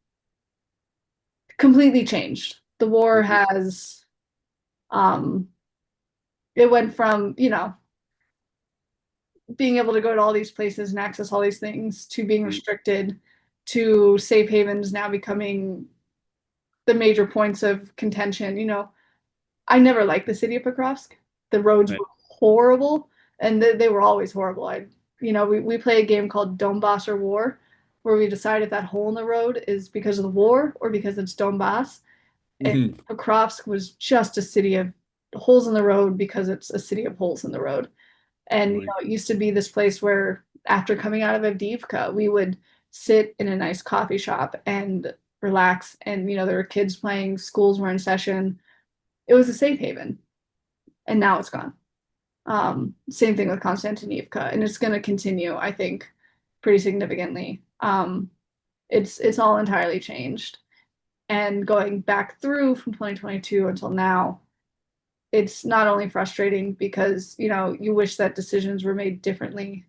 changed. The war Mhm. has um, it went from being able to go to all these places and access all these things to being restricted to safe havens now becoming the major points of contention. I never liked the city of Pokrovsk. The roads Right. were horrible, and they were always horrible. We play a game called Donbass or War, where we decide if that hole in the road is because of the war or because it's Donbass. And Mhm. Pokrovsk was just a city of holes in the road because it's a city of holes in the road. And Right. it used to be this place where after coming out of Avdiivka, we would sit in a nice coffee shop and relax. And there were kids playing, schools were in session. It was a safe haven, and now it's gone. Same thing with Konstantinivka, and it's going to continue, I think, pretty significantly. It's all entirely changed, and going back through from 2022 until now, it's not only frustrating because you wish that decisions were made differently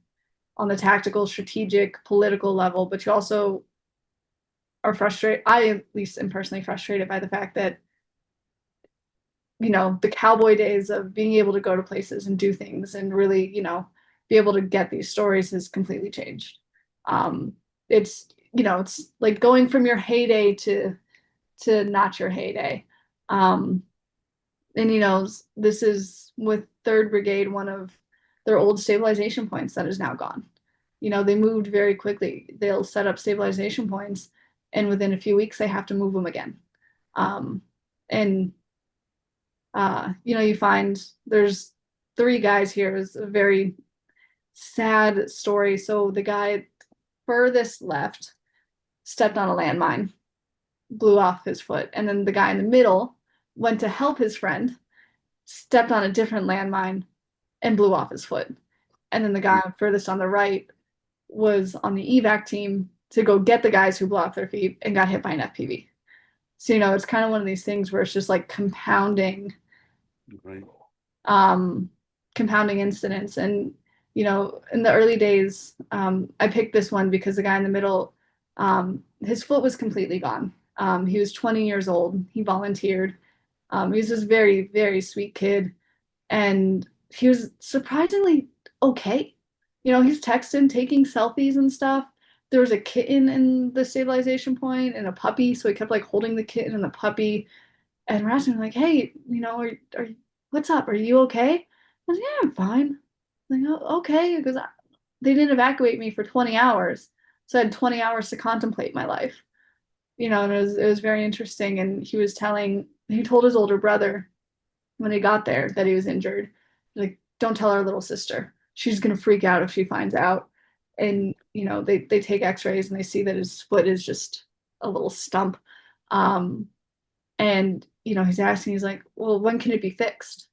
on the tactical, strategic, political level, but you also are frustrated. I at least am personally frustrated by the fact that the cowboy days of being able to go to places and do things and really be able to get these stories has completely changed. um it's like going from your heyday to not your heyday. Um and this is with third brigade, one of their old stabilization points that is now gone. They moved very quickly. They'll set up stabilization points, and within a few weeks they have to move them again. And you find there's three guys here. Is a very sad story. So the guy furthest left stepped on a landmine, blew off his foot, and then the guy in the middle went to help his friend, stepped on a different landmine, and blew off his foot. And then the guy furthest on the right was on the evac team to go get the guys who blew off their feet and got hit by an FPV. So it's kind of one of these things where it's just like Right. um, compounding incidents. And in the early days, I picked this one because the guy in the middle, his foot was completely gone. He was 20 years old. He volunteered. He was this very, very sweet kid, and he was surprisingly okay. He's texting, taking selfies and stuff. There was a kitten in the stabilization point and a puppy, so he kept like holding the kitten and the puppy. And we're asking him like, "Hey, what's up? Are you okay?" I was like, "Yeah, I'm fine." I'm like, "Oh, okay," because they didn't evacuate me for 20 hours, so I had 20 hours to contemplate my life. And it was very interesting. And he told his older brother when he got there that he was injured. Like, don't tell our little sister. She's gonna freak out if she finds out. And they take X-rays and they see that his foot is just a little stump. Um, and he's asking, he's like, "Well, when can it be fixed?"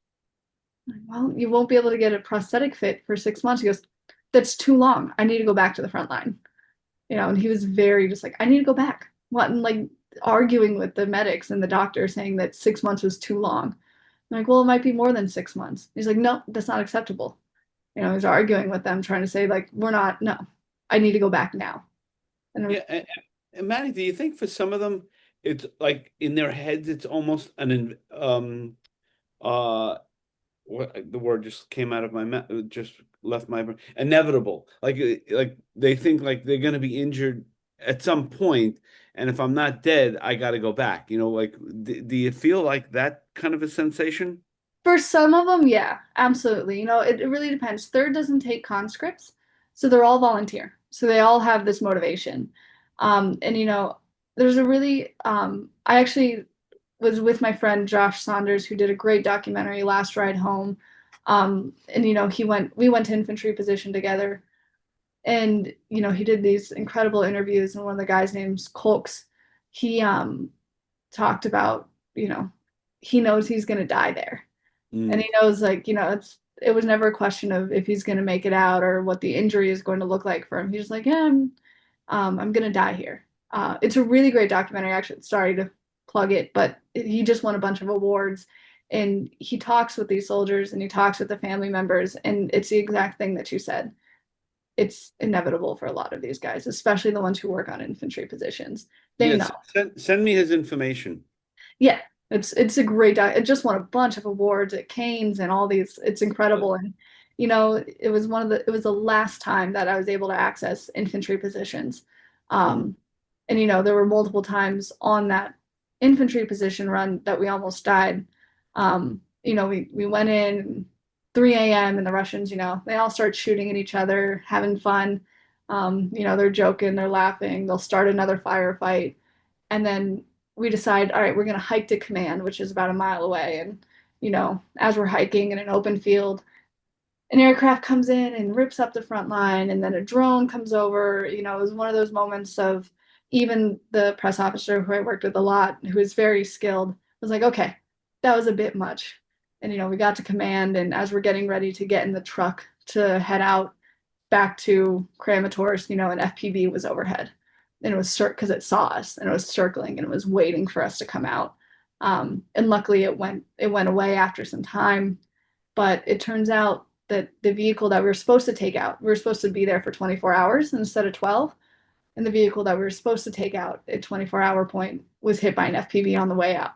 I'm like, "Well, you won't be able to get a prosthetic fit for 6 months." He goes, "That's too long. I need to go back to the front line." And he was very just like, "I need to go back." What, and like arguing with the medics and the doctor saying that 6 months was too long. I'm like, "Well, it might be more than 6 months." He's like, "No, that's not acceptable." He's arguing with them, trying to say like, "We're not, no, I need to go back now." And it was Yeah, and Maddie, do you think for some of them, it's like in their heads, it's almost uh what the word just came out of my mouth, just left my brain. Inevitable. Like they think like they're gonna be injured at some point, and if I'm not dead, I got to go back. Like do you feel like that kind of a sensation? For some of them, yeah, absolutely. It really depends. Third doesn't take conscripts, so they're all volunteer. So they all have this motivation. And there's a really I actually was with my friend Josh Saunders, who did a great documentary, Last Ride Home. And we went to infantry position together. And he did these incredible interviews, and one of the guys named Colks, he talked about, he knows he's going to die there. And Mm, he knows, like, it was never a question of if he's going to make it out or what the injury is going to look like for him. He's just like, yeah, I'm going to die here. It's a really great documentary. Actually, sorry to plug it, but he just won a bunch of awards, and he talks with these soldiers and he talks with the family members, and it's the exact thing that you said. It's inevitable for a lot of these guys, especially the ones who work on infantry positions. They know. yes, send me his information. Yeah, it's a great it just won a bunch of awards at Cannes and all these. It's incredible. And it was the last time that I was able to access infantry positions. Mm, And there were multiple times on that infantry position run that we almost died. We went in 3 a.m. and the Russians, they all start shooting at each other, having fun. They're joking, they're laughing, they'll start another firefight, and then we decide, all right, we're going to hike to command, which is about a mile away. And, as we're hiking in an open field, an aircraft comes in and rips up the front line, and then a drone comes over. It was one of those moments of, even the press officer who I worked with a lot, who is very skilled, was like, okay, that was a bit much. And, we got to command, and as we're getting ready to get in the truck to head out back to Kramatorsk, an FPV was overhead, and it was because it saw us and it was circling and it was waiting for us to come out. And luckily, it went away after some time. But it turns out that the vehicle that we were supposed to take out, we were supposed to be there for 24 hours instead of 12. And the vehicle that we were supposed to take out at 24-hour point was hit by an FPV on the way out.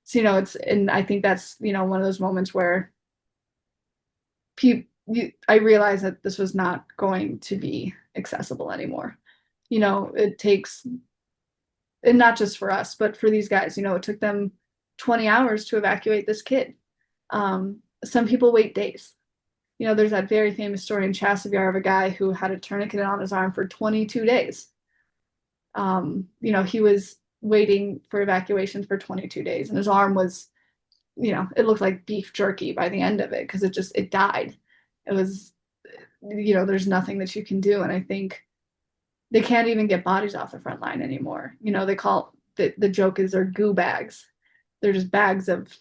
So, and I think that's, one of those moments where I realized that this was not going to be accessible anymore. It takes, and not just for us, but for these guys, it took them 20 hours to evacuate this kid. Some people wait days. There's that very famous story in Chasivyar of a guy who had a tourniquet on his arm for 22 days. He was waiting for evacuation for 22 days, and his arm was, it looked like beef jerky by the end of it because it died. It was, there's nothing that you can do. And I think they can't even get bodies off the front line anymore. They call the joke is they're goo bags. They're just bags of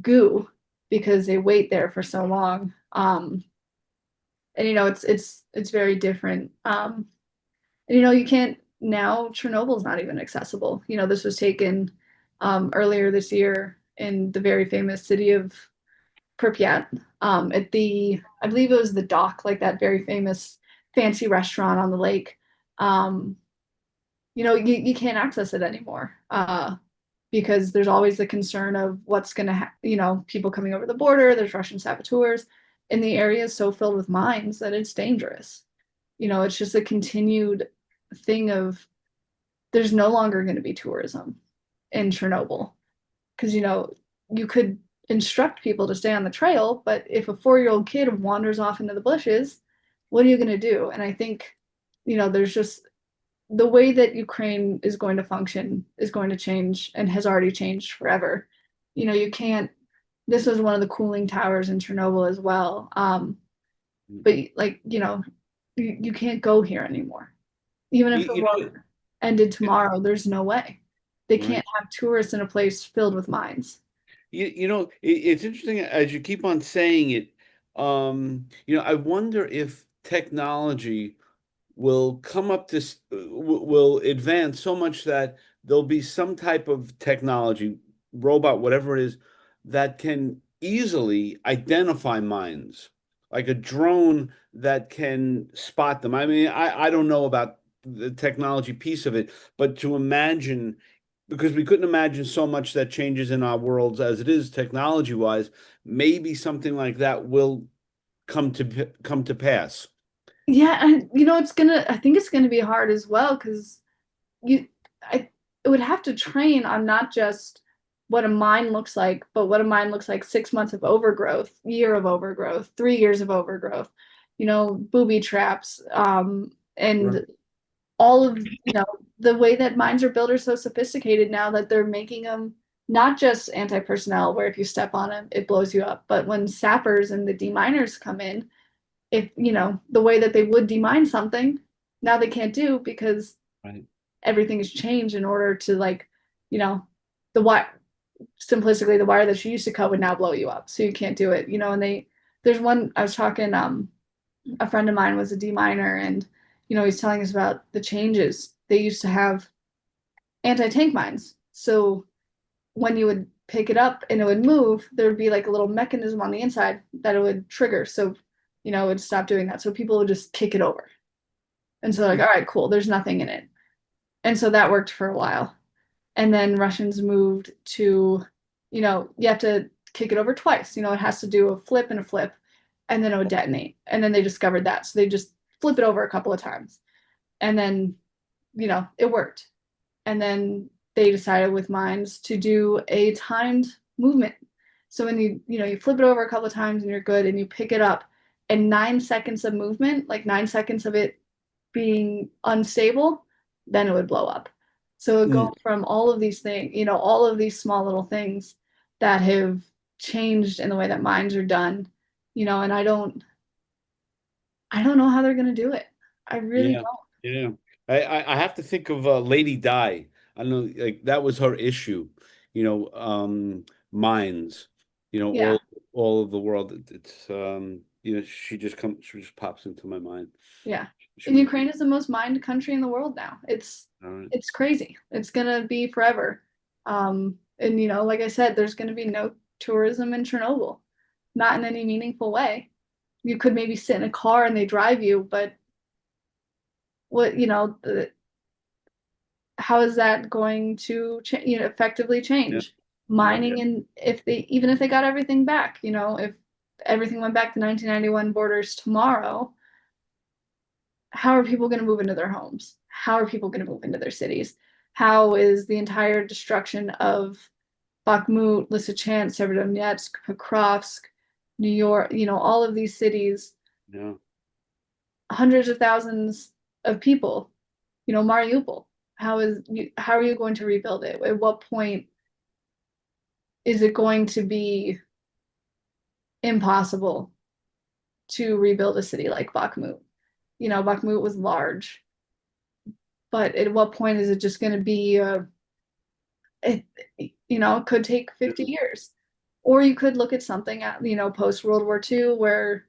goo because they wait there for so long. And it's very different. And you can't now. Chernobyl's not even accessible. This was taken earlier this year in the very famous city of Pripyat, at I believe it was the dock, like that very famous fancy restaurant on the lake. Um, you can't access it anymore, because there's always the concern of what's going to, people coming over the border. There's Russian saboteurs, and the area is so filled with mines that it's dangerous. It's just a continued thing of, there's no longer going to be tourism in Chernobyl, because you could instruct people to stay on the trail, but if a 4-year-old kid wanders off into the bushes, what are you going to do? And I think there's just, the way that Ukraine is going to function is going to change and has already changed forever. You can't. This was one of the cooling towers in Chernobyl as well. mm. But like you can't go here anymore. Even You, if the you know, war ended tomorrow, there's no way. They right? can't have tourists in a place filled with mines. It's interesting as you keep on saying it. I wonder if technology will come up this will advance so much that there'll be some type of technology, robot, whatever it is, that can easily identify mines, like a drone that can spot them. I mean, I don't know about the technology piece of it, but to imagine, because we couldn't imagine so much that changes in our worlds as it is technology wise, maybe something like that will come to pass. Yeah, and I think it's gonna be hard as well because you I it would have to train on not just what a mine looks like, but what a mine looks like 6 months of overgrowth, year of overgrowth, 3 years of overgrowth, booby traps, Right. and all of the way that mines are built are so sophisticated now that they're making them not just anti-personnel, where if you step on them, it blows you up, but when sappers and the deminers come in, if, the way that they would demine something, now they can't do because Right. everything has changed in order to like, you know, the wire, simplistically, the wire that you used to cut would now blow you up. So you can't do it, and there's one, I was talking, a friend of mine was a deminer and, he's telling us about the changes. They used to have anti-tank mines. So when you would pick it up and it would move, there would be like a little mechanism on the inside that it would trigger. So, it would stop doing that. So people would just kick it over. And so like, all right, cool, there's nothing in it. And so that worked for a while. And then Russians moved to, you have to kick it over twice. It has to do a flip and a flip, and then it would detonate. And then they discovered that. So they just flip it over a couple of times. And then, it worked. And then they decided with mines to do a timed movement. So when you flip it over a couple of times and you're good and you pick it up, and 9 seconds of movement, like 9 seconds of it being unstable, then it would blow up. So it would go Mm, from all of these things, all of these small little things that have changed in the way that mines are done, and I don't know how they're gonna do it. I really yeah, don't. yeah. I have to think of Lady Di. I don't know, like that was her issue, mines, Yeah, all of the world. It's she just pops into my mind. yeah. She And was Ukraine is the most mined country in the world now. It's all right. it's crazy. It's gonna be forever. And like I said, there's gonna be no tourism in Chernobyl, not in any meaningful way. You could maybe sit in a car and they drive you, but what how is that going to effectively Yeah, change yeah, mining? And if they even if they got everything back, if everything went back to 1991 borders tomorrow, how are people going to move into their homes? How are people going to move into their cities? How is the entire destruction of Bakhmut, Lysychansk, Severodonetsk, Pokrovsk, New York, all of these cities, yeah. hundreds of thousands of people, Mariupol. How are you going to rebuild it? At what point is it going to be impossible to rebuild a city like Bakhmut? Bakhmut was large, but at what point is it just going to be it, it could take 50 years. Or you could look at something at, post World War II where,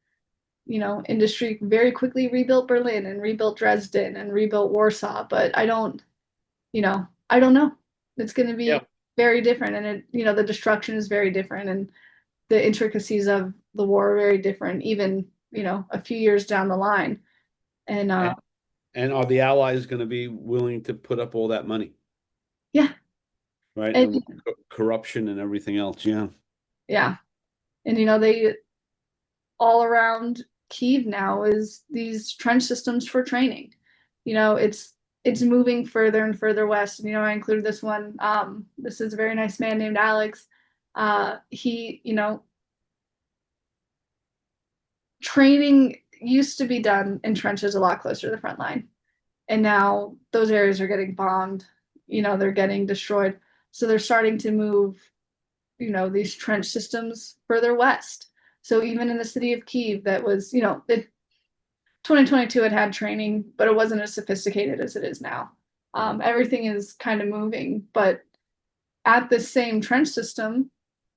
industry very quickly rebuilt Berlin and rebuilt Dresden and rebuilt Warsaw. But I don't know. It's going to Yeah. be very different. And the destruction is very different. And the intricacies of the war are very different, even, a few years down the line. And And, and are the Allies going to be willing to put up all that money, yeah. right? And And with corruption and everything else, yeah. yeah. And, they all around Kyiv now is these trench systems for training. It's moving further and further west. And I included this one. This is a very nice man named Alex. He, training used to be done in trenches a lot closer to the front line. And now those areas are getting bombed, they're getting destroyed. So they're starting to move, these trench systems further west. So even in the city of Kyiv, that was, 2022 had training, but it wasn't as sophisticated as it is now. Right. Everything is kind of moving, but at the same trench system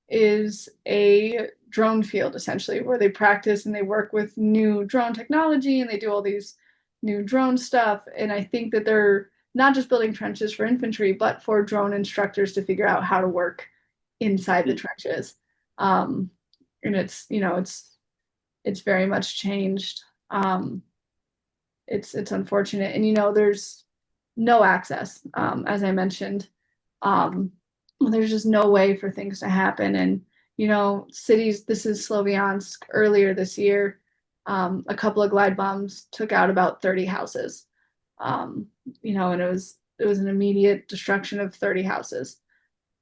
is a drone field essentially where they practice and they work with new drone technology and they do all these new drone stuff. And I think that they're not just building trenches for infantry, but for drone instructors to figure out how to work inside the Mm. trenches. Um, and it's very much changed. It's unfortunate, and there's no access, as I mentioned. Um, there's just no way for things to happen, and cities. This is Sloviansk earlier this year. A couple of glide bombs took out about 30 houses. And it was an immediate destruction of 30 houses.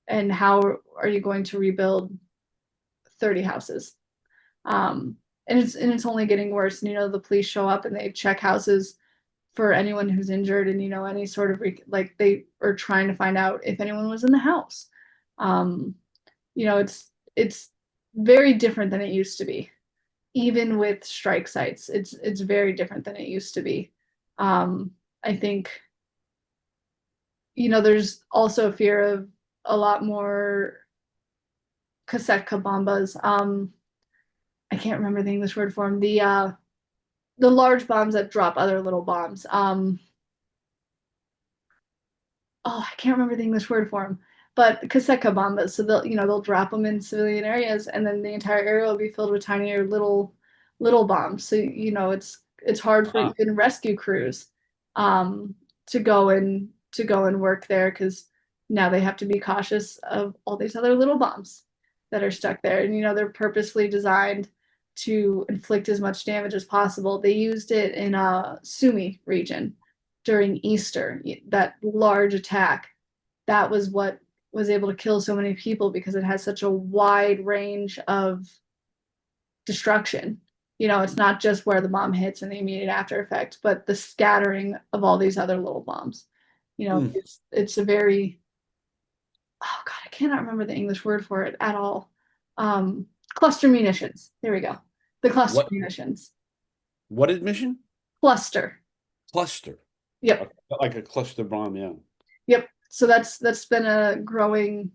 And how are you going to rebuild 30 houses? And it's only getting worse. And the police show up and they check houses for anyone who's injured, and any sort of like they are trying to find out if anyone was in the house. Um, it's very different than it used to be. even with strike sites, it's very different than it used to be. I think, there's also a fear of a lot more cassette bombas. I can't remember the English word for them. The large bombs that drop other little bombs. Oh, I can't remember the English word for them, but cassette bombas. So they'll drop them in civilian areas, and then the entire area will be filled with tinier little bombs. So it's hard for Ah, even rescue crews um, to go and work there because now they have to be cautious of all these other little bombs that are stuck there, and they're purposefully designed to inflict as much damage as possible. They used it in Sumi region during Easter, that large attack. That was what was able to kill so many people because it has such a wide range of destruction. It's not just where the bomb hits and the immediate after effect, but the scattering of all these other little bombs. hmm. It's a very, oh God, I cannot remember the English word for it at all. Cluster munitions. There we go. The cluster What munitions. what admission? Cluster. Cluster. Yep. Like a cluster bomb, yeah. Yep. So that's been a growing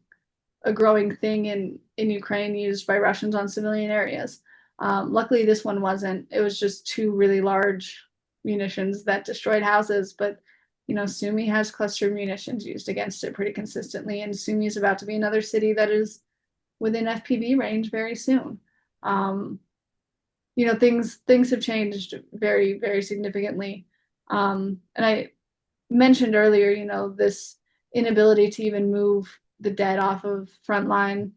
thing in Ukraine used by Russians on civilian areas. Luckily, this one wasn't. It was just two really large munitions that destroyed houses. But Sumi has cluster munitions used against it pretty consistently, and Sumi is about to be another city that is within FPV range very soon. Um, things have changed very very significantly, and I mentioned earlier, this inability to even move the dead off of frontline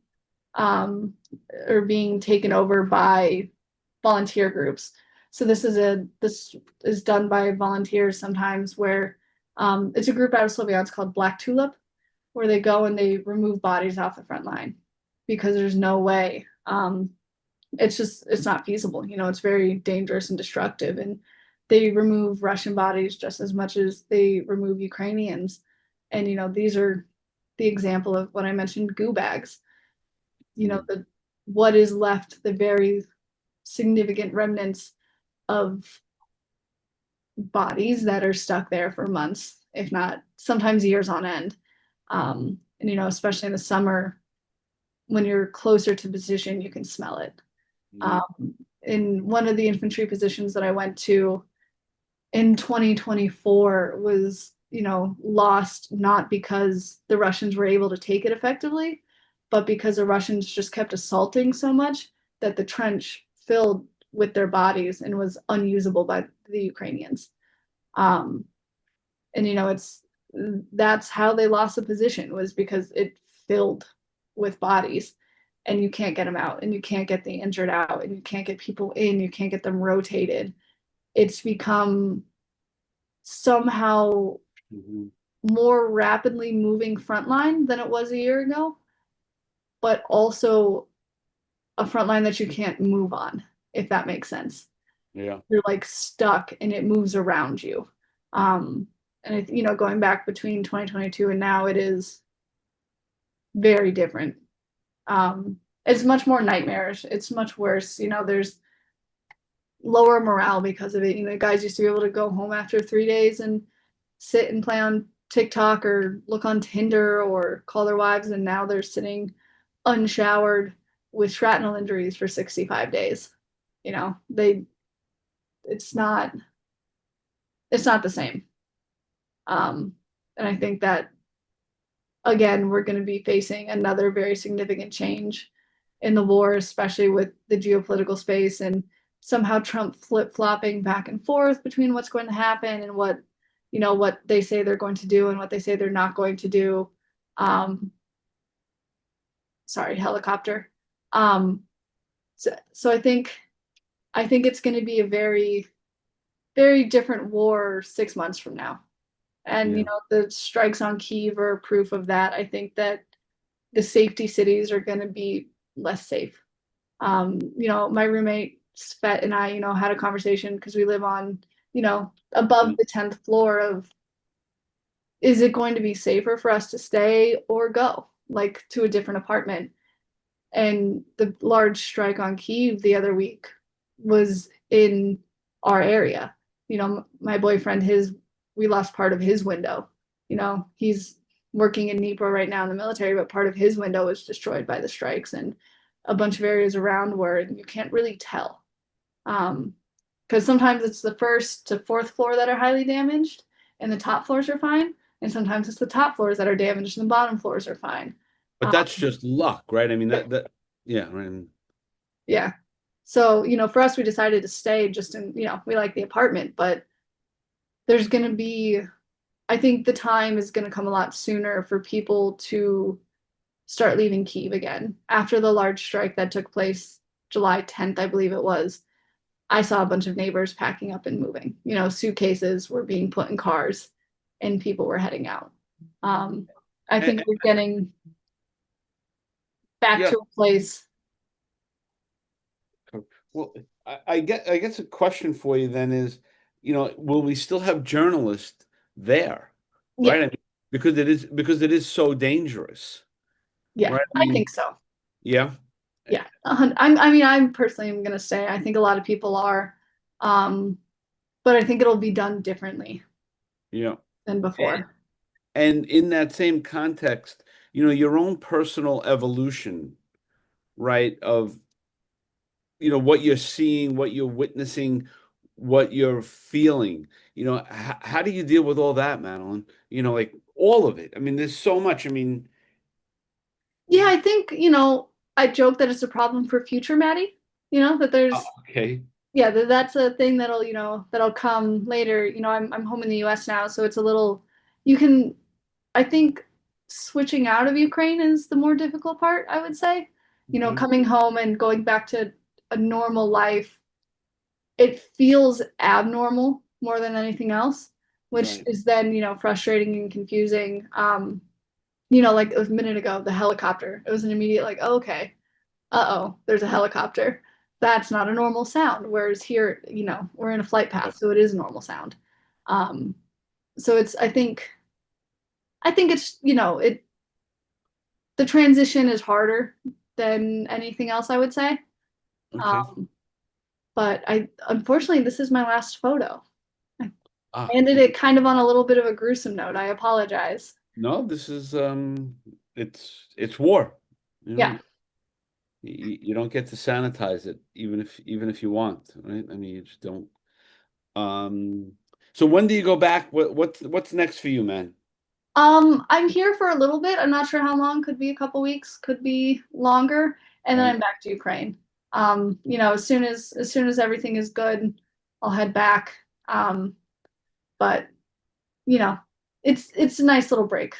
um, or being taken over by volunteer groups. So this is done by volunteers sometimes where it's a group out of Sloviansk called Black Tulip, where they go and they remove bodies off the front line because there's no way. It's not feasible. It's very dangerous and destructive, and they remove Russian bodies just as much as they remove Ukrainians. And these are the example of what I mentioned, goo bags. Mm. The what is left, the very significant remnants of bodies that are stuck there for months, if not sometimes years on end. And especially in the summer when you're closer to position, you can smell it. Mm. Um, in one of the infantry positions that I went to in 2024 was, lost not because the Russians were able to take it effectively, but because the Russians just kept assaulting so much that the trench filled with their bodies and was unusable by the Ukrainians. Um, and that's how they lost the position, was because it filled with bodies, and you can't get them out, and you can't get the injured out, and you can't get people in, you can't get them rotated. It's become somehow Mhm. more rapidly moving frontline than it was a year ago, but also a frontline that you can't move on, if that makes sense. Yeah. You're like stuck and it moves around you. Um, and going back between 2022 and now, it is very different. It's much more nightmarish. It's much worse. There's lower morale because of it. Guys used to be able to go home after 3 days and sit and play on TikTok or look on Tinder or call their wives, and now they're sitting unshowered with shrapnel injuries for 65 days. They it's not it's not the same. And I think that again, we're going to be facing another very significant change in the war, especially with the geopolitical space and somehow Trump flip flopping back and forth between what's going to happen and what they say they're going to do and what they say they're not going to do. Um, Sorry, helicopter. Um, so I think it's going to be a very very different war 6 months from now. And Yeah. the strikes on Kyiv are proof of that. I think that the safety cities are going to be less safe. My roommate Svet and I, had a conversation because we live on, above Yeah. the 10th floor of, is it going to be safer for us to stay or go, like to a different apartment? And the large strike on Kyiv the other week was in our area. My boyfriend, we lost part of his window. He's working in Dnipro right now in the military, but part of his window was destroyed by the strikes and a bunch of areas around where you can't really tell. Because sometimes it's the first to fourth floor that are highly damaged and the top floors are fine. And sometimes it's the top floors that are damaged and the bottom floors are fine. But that's just luck, right? I mean that yeah, right. Yeah. So, for us, we decided to stay just we like the apartment, but there's going to be, I think the time is going to come a lot sooner for people to start leaving Kyiv again. After the large strike that took place July 10th, I believe it was, I saw a bunch of neighbors packing up and moving. Suitcases were being put in cars and people were heading out. Um, I think And, we're getting back yeah. to a place. Well, I guess a question for you then is, will we still have journalists there, Yeah, right? I mean, because it is so dangerous, yeah, right? I I think mean, so. yeah, Yeah, I'm personally am gonna say I think a lot of people are, um, but I think it'll be done differently yeah. than before. And in that same context, your own personal evolution, right, of what you're seeing, what you're witnessing, what you're feeling. How do you deal with all that, Madeline? Like all of it. I mean, there's so much. I mean, Yeah, I think I joke that it's a problem for future Maddie. That there's okay, yeah that's a thing that'll come later. I'm home in the U.S. now, so it's a little you can I think switching out of Ukraine is the more difficult part, I would say. okay, Coming home and going back to a normal life, it feels abnormal more than anything else, which right, is then, frustrating and confusing. Like a minute ago, the helicopter, it was an immediate, like, oh, okay, uh-oh, there's a helicopter. That's not a normal sound. Whereas here, we're in a flight yeah, path, so it is a normal sound. Um, so I think it's, the transition is harder than anything else, I would say. okay. Um, but unfortunately, this is my last photo. I ended Okay. it kind of on a little bit of a gruesome note. I apologize. No, this is it's war. You know, Yeah. you don't get to sanitize it, even if you want, right? I mean, you just don't. Um, so when do you go back? What's next for you, man? I'm here for a little bit. I'm not sure how long. Could be a couple weeks, could be longer, and then Right. I'm back to Ukraine. As soon as everything is good, I'll head back. But you know, it's a nice little break,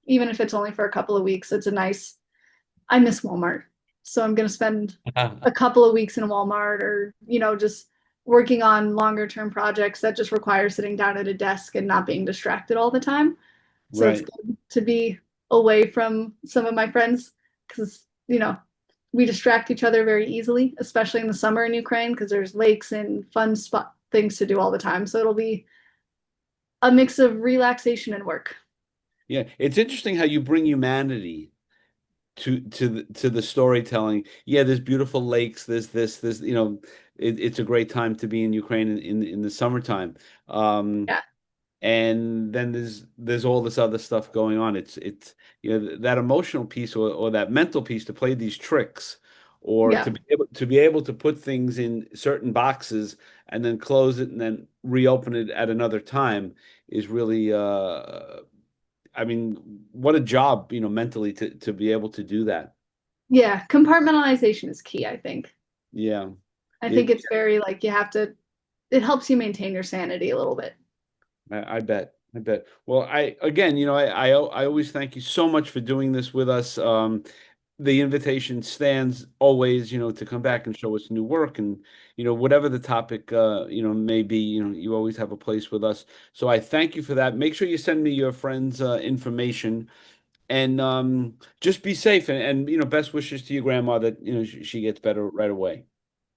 even if it's only for a couple of weeks. It's a nice. I miss Walmart, so I'm gonna spend a couple of weeks in Walmart, or just working on longer term projects that just require sitting down at a desk and not being distracted all the time. So it's Right. good to be away from some of my friends because, we distract each other very easily, especially in the summer in Ukraine because there's lakes and fun spot things to do all the time. So it'll be a mix of relaxation and work. Yeah, it's interesting how you bring humanity to the storytelling. Yeah, there's beautiful lakes. There's this. It's a great time to be in Ukraine in the summertime. Um, Yeah. and then there's all this other stuff going on. It's that emotional piece or that mental piece to play these tricks, or Yeah. to be able to put things in certain boxes and then close it and then reopen it at another time is really I mean, what a job, mentally to be able to do that. Yeah. Compartmentalization is key, I think. Yeah. I think It it's very like it helps you maintain your sanity a little bit. I bet. I bet. Well, again, I always thank you so much for doing this with us. The invitation stands always, to come back and show us new work and, whatever the topic, may be, you always have a place with us. So I thank you for that. Make sure you send me your friend's information and just be safe and, best wishes to your grandma that, she gets better right away.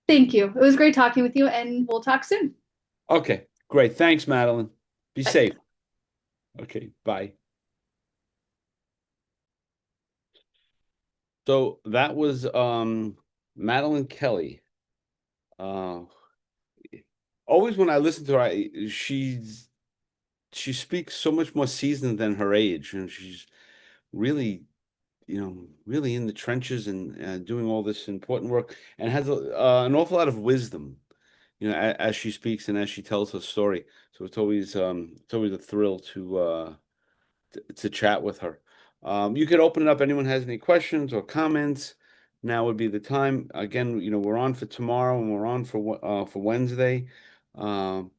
Thank you. It was great talking with you, and we'll talk soon. Okay, great. Thanks, Madeline. Be Bye. safe. Okay, bye. So that was Madeline Kelly. Uh, Always when I listen to her, she speaks so much more seasoned than her age, and she's really, really in the trenches and doing all this important work, and has an awful lot of wisdom, as she speaks and as she tells her story. So it's always a thrill to chat with her. You could open it up. Anyone has any questions or comments? Now would be the time. Again, we're on for tomorrow and we're on for Wednesday. Um,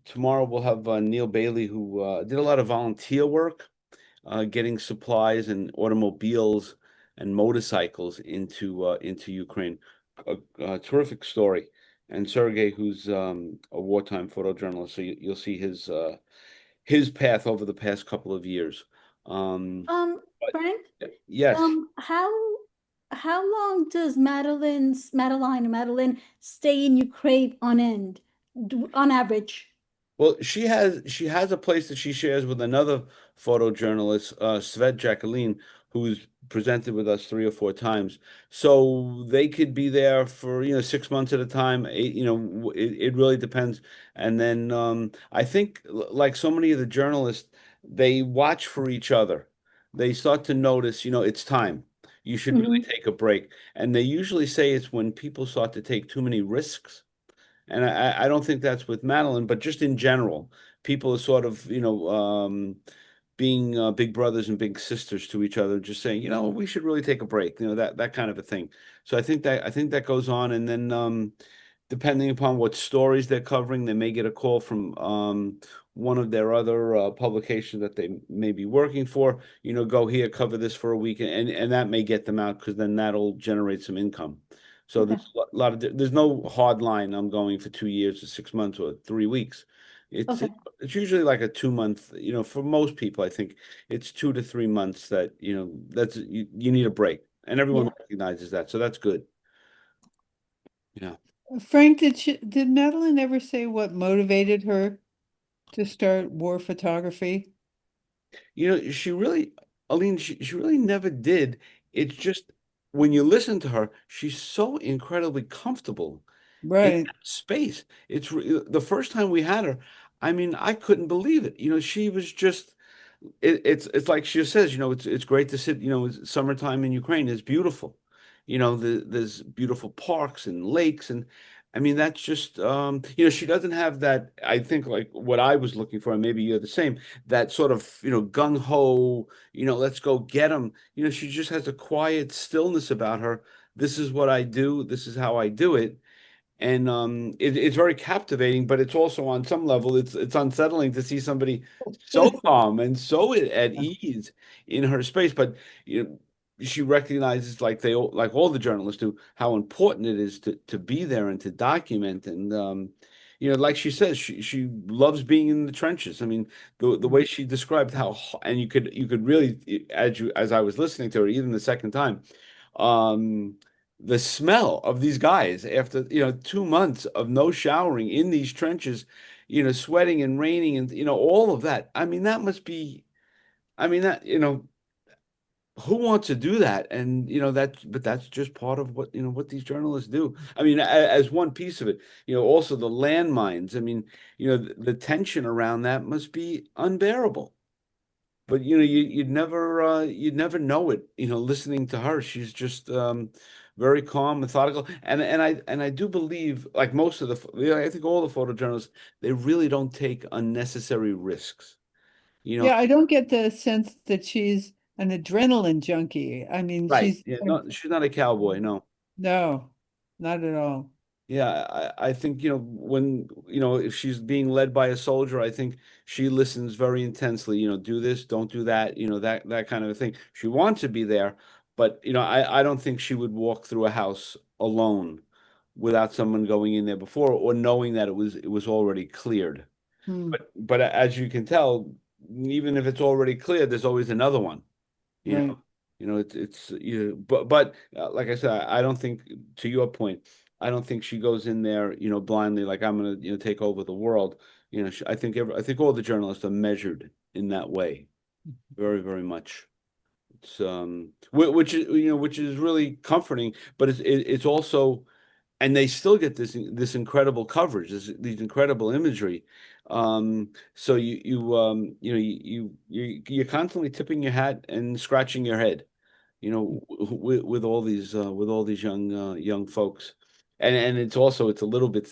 Tomorrow we'll have Neil Bailey, who did a lot of volunteer work, getting supplies and automobiles and motorcycles into Ukraine. A terrific story. And Sergey, who's a wartime photojournalist, so you'll see his path over the past couple of years. Um, But Frank, yes, um, how how long does Madeline and Madeline stay in Ukraine on end, on average? well, she has a place that she shares with another photojournalist, Svet Jacqueline, who's presented with us 3 or 4 times. So they could be there for 6 months at a time. It really depends. And then I think, like so many of the journalists, they watch for each other. They start to notice, it's time. You should really Hmm. take a break. And they usually say it's when people start to take too many risks. And I don't think that's with Madeline, but just in general, people are sort of, being big brothers and big sisters to each other, just saying, we should really take a break, that kind of a thing. So I think that goes on, and then depending upon what stories they're covering, they may get a call from one of their other publications that they may be working for. Go here, cover this for a week, and that may get them out because then that'll generate some income. So Okay. there's a lot of there's no hard line. I'm going for 2 years or 6 months or 3 weeks. It's Okay. it's usually like a 2 month. For most people, I think it's 2 to 3 months that that's you need a break, and everyone Yeah. recognizes that. So that's good. Yeah. Frank, did Madeline ever say what motivated her to start war photography? She really, Aline, she really never did. It's just when you listen to her, she's so incredibly comfortable in Right. that space. The first time we had her, I mean, I couldn't believe it. She was just it's like she says, it's great to sit, summertime in Ukraine is beautiful. There's beautiful parks and lakes, and I mean that's just she doesn't have that, I think, like what I was looking for, and maybe you're the same, that sort of, gung ho, let's go get them. She just has a quiet stillness about her. This is what I do, this is how I do it. And it's very captivating, but it's also on some level it's unsettling to see somebody so calm and so at ease in her space. But she recognizes, like all the journalists do, how important it is to be there and to document. And like she says, she loves being in the trenches. I mean, the way she described and you could really, as I was listening to her, even the second time, um the smell of these guys after 2 months of no showering in these trenches, sweating and raining and all of that. I mean, that must be. I mean, that who wants to do that? And but that's just part of what these journalists do. I mean, as one piece of it, also the landmines. I mean, the tension around that must be unbearable. But you'd never know it, listening to her. She's just very calm, methodical, and I do believe, like most of I think all the photojournalists, they really don't take unnecessary risks. You know, Yeah, I don't get the sense that she's an adrenaline junkie. I mean, right? she's Yeah, no, she's not a cowboy, no. no, not at all. Yeah, I think, when, if she's being led by a soldier, I think she listens very intensely, do this, don't do that, that kind of a thing. She wants to be there, but, I don't think she would walk through a house alone without someone going in there before, or knowing that it was already cleared. Hmm, But as you can tell, even if it's already cleared, there's always another one. You right. know, but like I said, I don't think, to your point, I don't think she goes in there, blindly, like I'm gonna, take over the world. I think all the journalists are measured in that way, very, very much. Which is really comforting, but it's also and they still get this incredible coverage, these incredible imagery. So you're constantly tipping your hat and scratching your head, with all these young folks. And it's a little bit,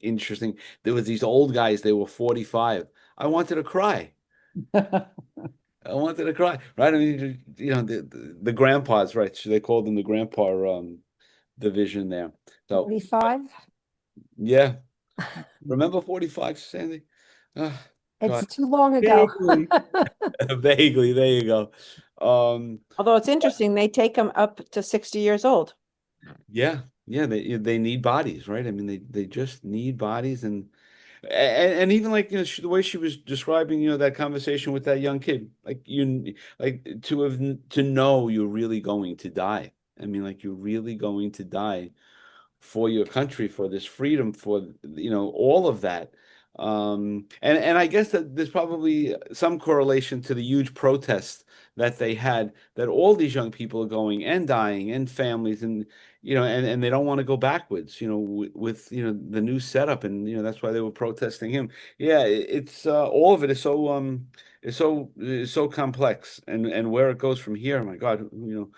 interesting. There was these old guys, they were 45. I wanted to cry. I wanted to cry, right? I mean, the grandpas, right? So they called them the grandpa division there. So 45? yeah, remember 45, Sandy? Ah, God, It's too long ago. vaguely, vaguely. There you go. Although it's interesting, they take them up to 60 years old. Yeah, yeah, they need bodies, right? I mean, they just need bodies, and even like the way she was describing, that conversation with that young kid, like to know you're really going to die. I mean, like you're really going to die for your country, for this freedom, for all of that. And I guess that there's probably some correlation to the huge protests that they had, that all these young people are going and dying, and families, and and they don't want to go backwards, with the new setup, and that's why they were protesting him. Yeah, it's all of it is so complex, and where it goes from here, my God, no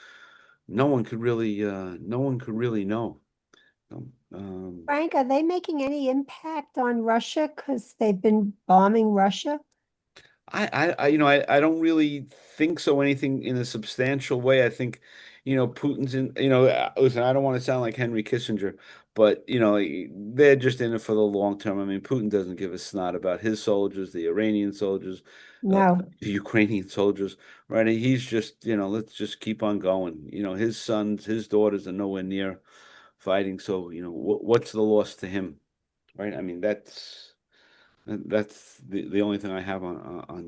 one could really know. Frank, are they making any impact on Russia because they've been bombing Russia? I don't really think so. Anything in a substantial way. I think, Putin's in. Listen, I don't want to sound like Henry Kissinger, but they're just in it for the long term. I mean, Putin doesn't give a snot about his soldiers, the Iranian soldiers, No. the Ukrainian soldiers, right? And he's just, let's just keep on going. His sons, his daughters are nowhere near fighting. So, what's the loss to him, right? I mean, that's the only thing I have on. I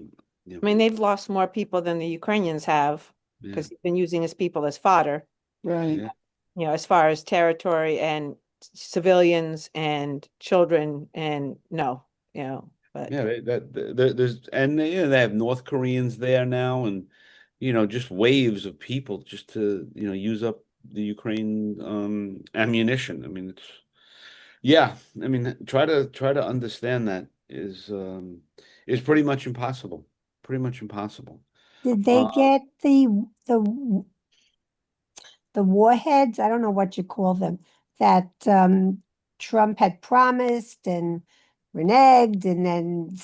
mean, they've lost more people than the Ukrainians have Yeah, because he's been using his people as fodder, Right. yeah, as far as territory and civilians and children and but yeah. There's and they have North Koreans there now, and just waves of people just to use up the Ukraine ammunition. I mean, yeah. I mean, try to understand that is pretty much impossible. Pretty much impossible. Did they Uh, get the warheads? I don't know what you call them, that Trump had promised and reneged, and then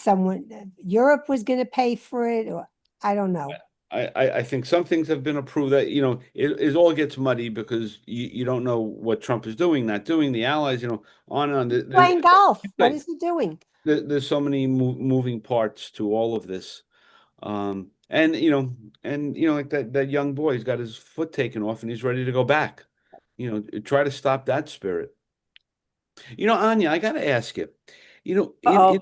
Europe was going to pay for it, or I don't know. I think some things have been approved that, it all gets muddy because you don't know what Trump is doing, not doing, the allies, on and on. Playing golf. What is he doing? There's so many moving parts to all of this. Like that young boy, he's got his foot taken off and he's ready to go back. Try to stop that spirit. Anya, I gotta ask you, Uh-oh.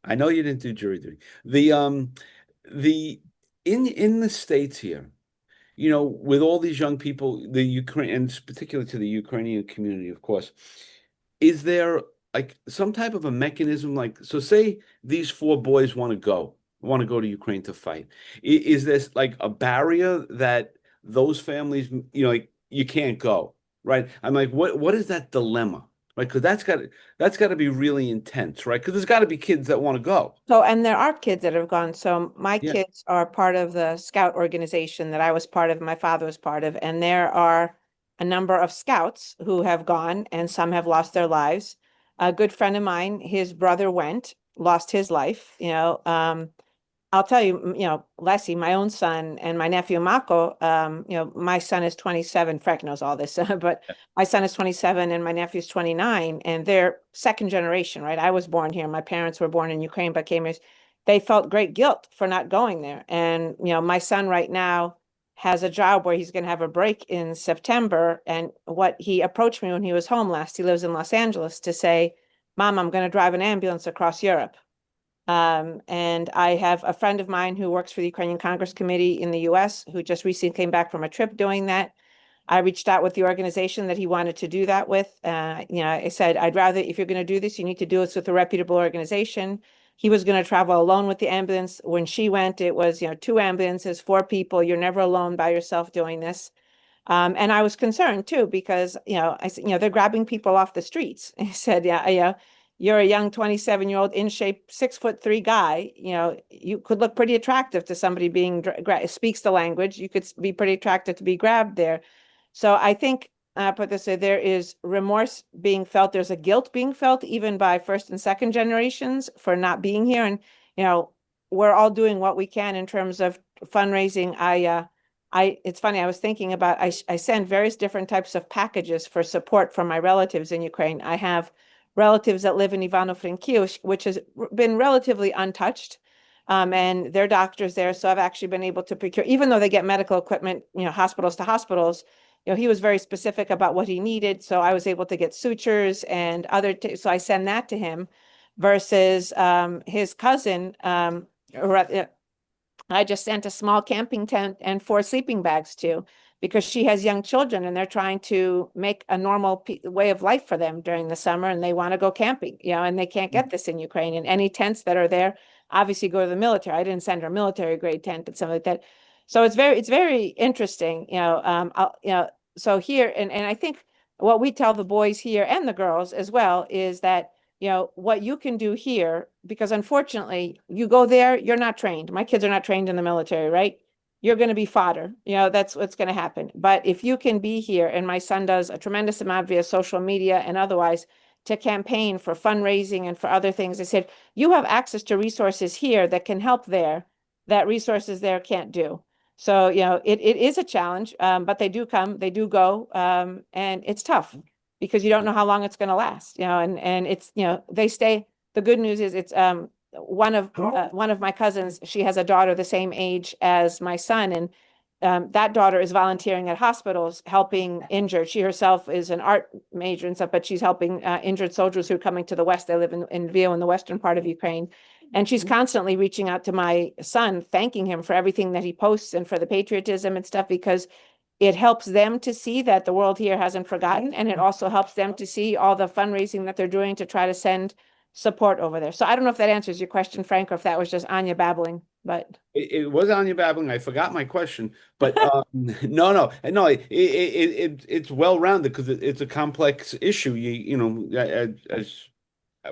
I know you didn't do jury duty. The in the States here, with all these young people, the Ukraine, and particularly to the Ukrainian community, of course, is there like some type of a mechanism, like, so say these four boys want to go to Ukraine to fight. Is this like a barrier that those families, like, you can't go, right? I'm like, what is that dilemma? Right? Because that's got to be really intense, right? Because there's got to be kids that want to go. So, and there are kids that have gone. So my Yeah. kids are part of the scout organization that I was part of, my father was part of, and there are a number of scouts who have gone and some have lost their lives. A good friend of mine, his brother went, lost his life, I'll tell you, Leslie, my own son and my nephew Mako, my son is 27. Frank knows all this, but my son is 27 and my nephew's 29, and they're second generation, right? I was born here. My parents were born in Ukraine, but came here. They felt great guilt for not going there. And, my son right now has a job where he's going to have a break in September. And what he approached me when he was home last, he lives in Los Angeles, to say, Mom, I'm going to drive an ambulance across Europe. And I have a friend of mine who works for the Ukrainian Congress Committee in the US who just recently came back from a trip doing that. I reached out with the organization that he wanted to do that with. I said, I'd rather, if you're going to do this, you need to do this with a reputable organization. He was going to travel alone with the ambulance. When she went, it was, 2 ambulances, 4 people. You're never alone by yourself doing this. And I was concerned too, because, I said, they're grabbing people off the streets. I said, yeah, you're a young 27-year-old in shape, 6'3" guy, you could look pretty attractive to somebody being speaks the language. You could be pretty attractive to be grabbed there. So I think, put this way, there is remorse being felt. There's a guilt being felt even by first and second generations for not being here. And, we're all doing what we can in terms of fundraising. It's funny, I was thinking about, I send various different types of packages for support from my relatives in Ukraine. I have relatives that live in Ivano-Frankivsk, which has been relatively untouched. And their doctors there. So I've actually been able to procure, even though they get medical equipment, hospitals to hospitals, he was very specific about what he needed. So I was able to get sutures and so I send that to him versus his cousin, I just sent a small camping tent and 4 sleeping bags to, because she has young children and they're trying to make a normal way of life for them during the summer, and they want to go camping, and they can't get this in Ukraine. And any tents that are there obviously go to the military. I didn't send her a military grade tent, but something like that. So it's very interesting, so here, and I think what we tell the boys here and the girls as well is that, what you can do here, because unfortunately you go there, you're not trained. My kids are not trained in the military, right? You're going to be fodder. That's what's going to happen. But if you can be here, and my son does a tremendous amount via social media and otherwise to campaign for fundraising and for other things, I said, you have access to resources here that can help there, that resources there can't do. So, it is a challenge, but they do come, they do go, and it's tough because you don't know how long it's going to last, and it's, they stay. The good news is it's one of my cousins, she has a daughter the same age as my son, and that daughter is volunteering at hospitals helping injured. She herself is an art major and stuff, but she's helping injured soldiers who are coming to the west. They live in Lviv, in the western part of Ukraine. And she's constantly reaching out to my son, thanking him for everything that he posts and for the patriotism and stuff, because it helps them to see that the world here hasn't forgotten. And it also helps them to see all the fundraising that they're doing to try to send support over there. So I don't know if that answers your question, Frank, or if that was just Anya babbling, but. It was Anya babbling. I forgot my question, but no, it's well rounded because it's a complex issue. As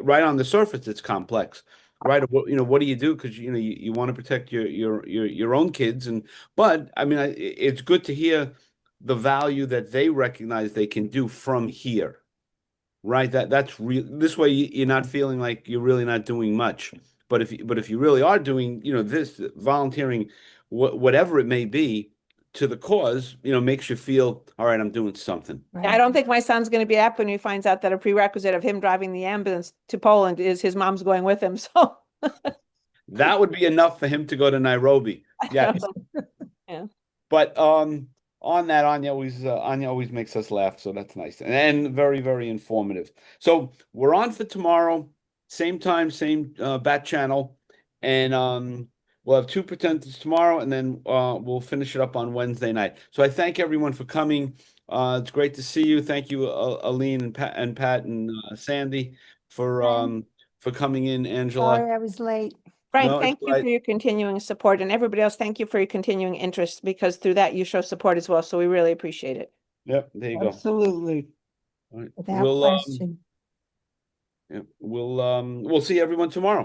right on the surface, it's complex, right? What do you do? Because you want to protect your own kids, but I mean, it's good to hear the value that they recognize they can do from here, right? That's real. This way, you're not feeling like you're really not doing much. But if you really are doing, this volunteering, whatever it may be, to the cause, makes you feel, all right, I'm doing something. I don't think my son's going to be happy when he finds out that a prerequisite of him driving the ambulance to Poland is his mom's going with him. So that would be enough for him to go to Nairobi. Yeah. Yeah. But on that, Anya always makes us laugh, so that's nice and very, very informative. So we're on for tomorrow, same time, same bat channel, and we'll have 2 pretenders tomorrow, and then we'll finish it up on Wednesday night. So I thank everyone for coming. It's great to see you. Thank you, Aline and Pat and Sandy for coming in. Angela, Sorry, I was late. Frank, No, it's thank you for right. your continuing support, and everybody else, thank you for your continuing interest, because through that you show support as well. So we really appreciate it. Yep, there you go. Absolutely. All right. Without question. We'll see everyone tomorrow.